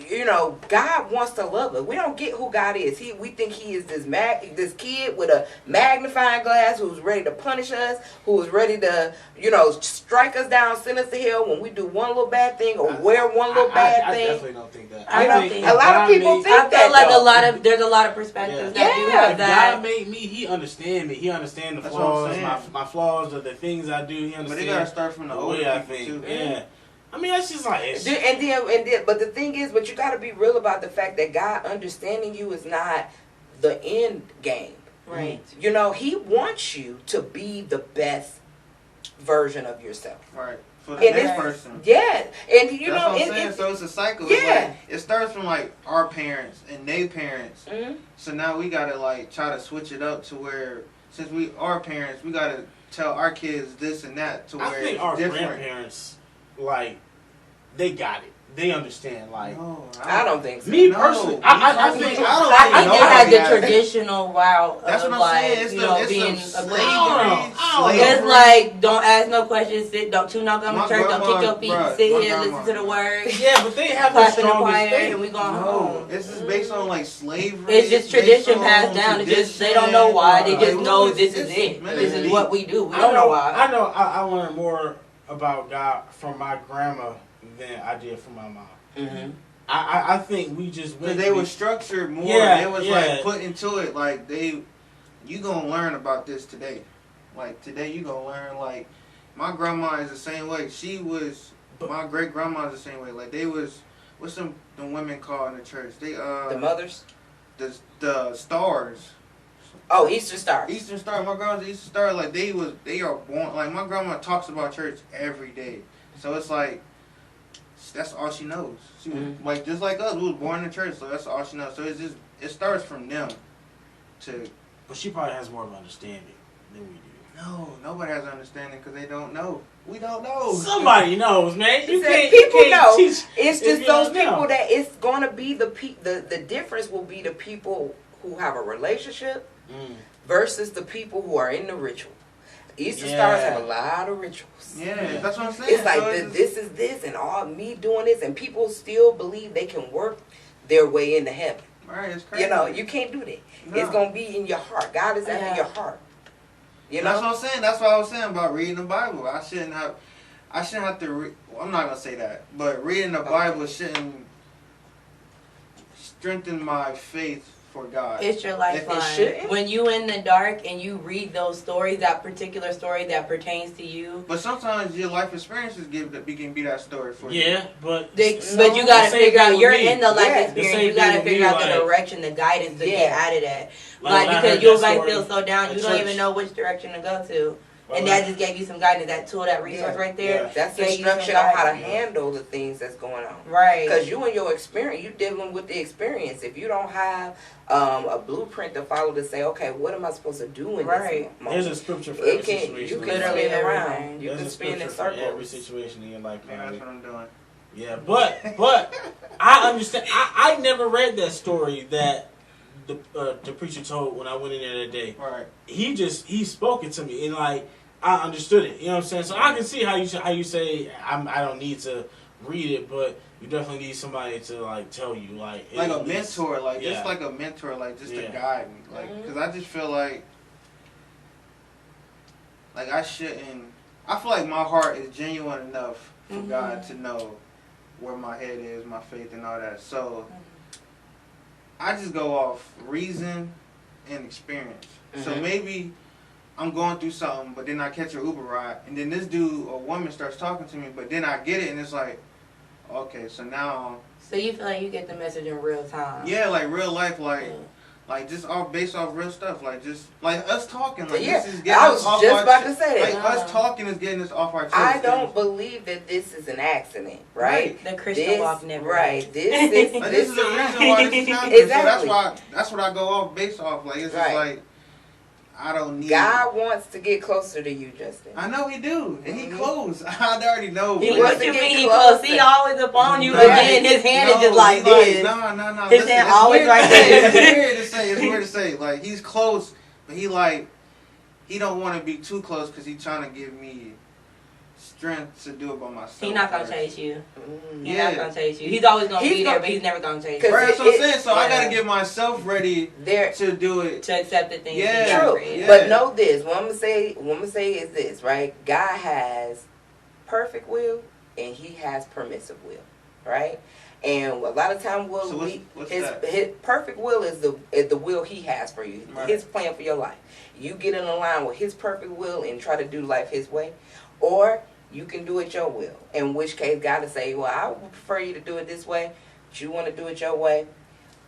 You know, God wants to love us. We don't get who God is. We think He is this kid with a magnifying glass who's ready to punish us, who is ready to, you know, strike us down, send us to hell when we do one little bad thing or wear one little bad thing. I definitely don't think that. A lot of people think that. I feel like there's a lot of perspectives that do have that. God made me. He understands me. He understands the flaws, my flaws, the things I do. He understands. But they gotta start from the way I think. Too. Yeah. I mean, that's just like but the thing is, but you got to be real about the fact that God understanding you is not the end game, right? You know, He wants you to be the best version of yourself, right? For the next person, yeah. And you know, what I'm saying. So it's a cycle. Yeah, it's like, it starts from like our parents and their parents. So now we gotta like try to switch it up to where, since we are parents, we gotta tell our kids this and that to where I think it's our different. Grandparents, like, they got it. They understand. Like, no, I don't think so. Me personally, I think they had the traditional route of like, it's you know, being a slavery. It's like, don't ask no questions, don't chew no gum in church, don't kick your feet, sit here, listen to the word. Yeah, but they have the strongest faith, and we going home. This is based on like slavery. It's just tradition passed down. It's just they don't know why. They just know this is it. This is what we do. We don't know why. I know. I learned more about God from my grandma than I did from my mom. I think we just went. Because they were structured more. Yeah, they was like put into it. Like you gonna learn about this today. Like today you gonna learn. Like my grandma is the same way. She was. My great grandma is the same way. Like they was. What's the women call in the church? They the mothers. The stars. Oh, Eastern Star. Eastern Star. My grandma's Eastern Star. Like they are born. Like my grandma talks about church every day. So it's like. That's all she knows. She was like just like us. We was born in church, so that's all she knows. So it starts from them. But she probably has more of an understanding than we do. No, nobody has an understanding because they don't know. We don't know. Somebody knows, man. People know. It's just those people that it's going to be the difference will be the people who have a relationship versus the people who are in the ritual. Easter Yeah. stars have a lot of rituals. Yeah, that's what I'm saying. It's like So this is this, and all me doing this, and people still believe they can work their way into heaven. right, it's crazy. You know, you can't do that. No. It's gonna be in your heart. God is after your heart. You know, That's what I'm saying. That's what I was saying about reading the Bible. I shouldn't have to read. Well, I'm not gonna say that, but reading the Bible shouldn't strengthen my faith for God. It's your lifeline. shouldn't? When you in the dark and you read those stories, that particular story that pertains to you. But sometimes your life experiences can be that story for you. Yeah, but But you gotta the same figure thing out with you're me. in the life Yeah, the experience. same You gotta thing with figure me, out the like- direction, the guidance to Yeah. get out of that. Like, Like when I because heard you that might story feel so down, at you don't church. even know which direction to go to, Well, and that just gave you some guidance. That tool, that resource Yeah. right there. Yeah. that's gave you some instruction on how to guidance. handle the things that's going on. Right. Because you and your experience, you dealing with the experience. If you don't have a blueprint to follow to say, okay, what am I supposed to do in Right. this moment? There's a scripture for It every can situation. you in can your life. Literally spin around. everything. You There's can a spin in scripture for every circles. situation in your life. Man, that's what I'm doing. Yeah, but I understand. I never read that story that the preacher told when I went in there that day. Right. He spoke it to me, and like I understood it. You know what I'm saying? So I can see how you say I don't need to read it, but you definitely need somebody to like tell you like Like a at least- mentor, like yeah. just like a mentor, like just to Yeah. guide me, like because I just feel like I shouldn't. I feel like my heart is genuine enough for God to know where my head is, my faith, and all that. So I just go off reason and experience. So maybe I'm going through something, but then I catch an Uber ride, and then this dude or woman starts talking to me, but then I get it, and it's like, okay, so now. So you feel like you get the message in real time. Yeah, like real life, like just all based off real stuff, like just like us talking, like Yeah, this is getting I us was off just our about chest. to say that. Like us talking is getting us off our chest. I don't believe that this is an accident, right? The Christian This, walk never. right. ends. This is Like, this is the reason why this is happening. Exactly. So that's what I go off based off. Like it's Right. just like I don't need. God wants to get closer to you, Justin. I know he do, and he close. I already know. He but- wants What to you get mean he close. close? He always up on you, Nah, but then his hand is just like this. No. His Listen, hand it's always weird right to say. there. It's weird to say. It's weird to say. Like he's close, but he don't want to be too close because he's trying to give me strength to do it by myself. He's not gonna first. chase you. He's Yeah. not gonna chase you. He's always gonna He's be there, gonna- but he's never gonna chase Cause you. Right, that's what I'm it- saying. So I yeah. gotta get myself ready There, to do it. To accept the things. Yeah. he got true. for you. Yeah. But know this. What I'm gonna say is this, right? God has perfect will and He has permissive will, right? And a lot of time, So what's that? his perfect will is the will He has for you, Right. His plan for your life. You get in line with His perfect will and try to do life His way, or you can do it your will. In which case, God will say, "Well, I would prefer you to do it this way, but you want to do it your way.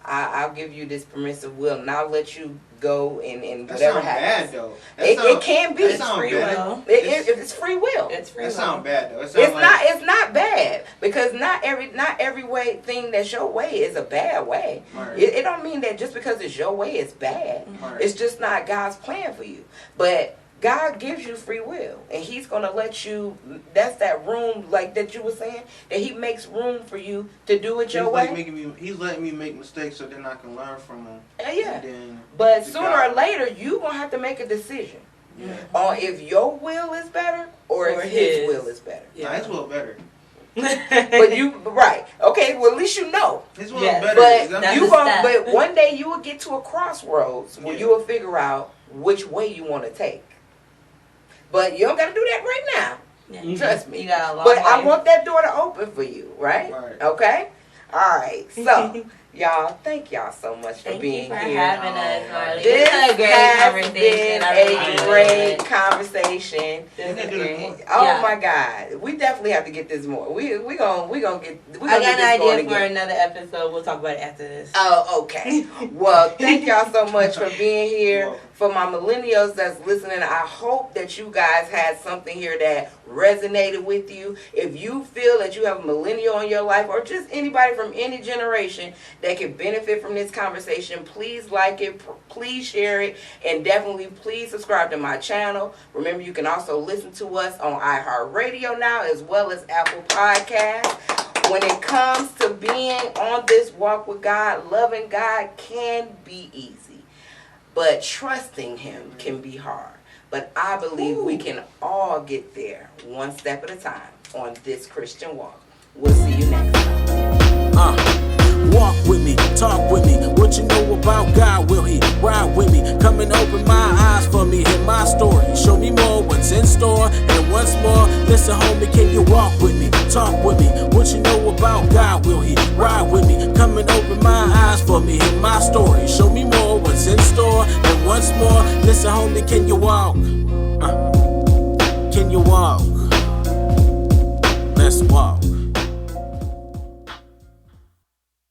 I'll give you this permissive will, and I'll let you go and That whatever sounds happens." bad though. It can be. That It's sound free bad. will. It's free will. It's free That will. sound bad though. It sound It's like, not. It's not bad because not every way thing that's your way is a bad way. Right. It don't mean that just because it's your way it's bad. Right. It's just not God's plan for you. But God gives you free will, and He's gonna let you. That's that room, like that you were saying, that He makes room for you to do it your way. He's letting me make mistakes so then I can learn from him. Yeah. And then But the sooner God- or later, you gonna have to make a decision Yeah. on if your will is better or if Or His his. will is better. Nah, his will better. But you right, okay. Well, at least you know. His will Yes. better. But That's you a gonna, step. but one day you will get to a crossroads where Yeah. you will figure out which way you want to take. But you don't got to do that right now. Yeah. Trust me. You got a long But I way. want that door to open for you, right? Right. Okay. All right. So, y'all, thank y'all so much for Thank being you for here. having us, Marley. This This was a great has conversation. been I a really enjoyed great it. conversation. This was Yeah. great. Oh Yeah. my God, we definitely have to get this more. We gonna get. I got this an going idea for again. another episode. We'll talk about it after this. Oh, okay. Well, thank y'all so much for being You're here. welcome. For my millennials that's listening, I hope that you guys had something here that resonated with you. If you feel that you have a millennial in your life or just anybody from any generation that can benefit from this conversation, please like it, please share it, and definitely please subscribe to my channel. Remember, you can also listen to us on iHeart Radio now as well as Apple Podcasts. When it comes to being on this walk with God, loving God can be easy, but trusting Him can be hard. But I believe we can all get there one step at a time on this Christian walk. We'll see you next time. Walk with me, talk with me. What you know about God? Will He ride with me? Come and open my eyes for me. Hear my story. Show me more what's in store. And once more, listen, homie, can you walk with me? Talk with me. What you know about God? Will He ride with me? Come and open my eyes for me. Hear my story. Show me more what's in store. And once more, listen, homie, can you walk?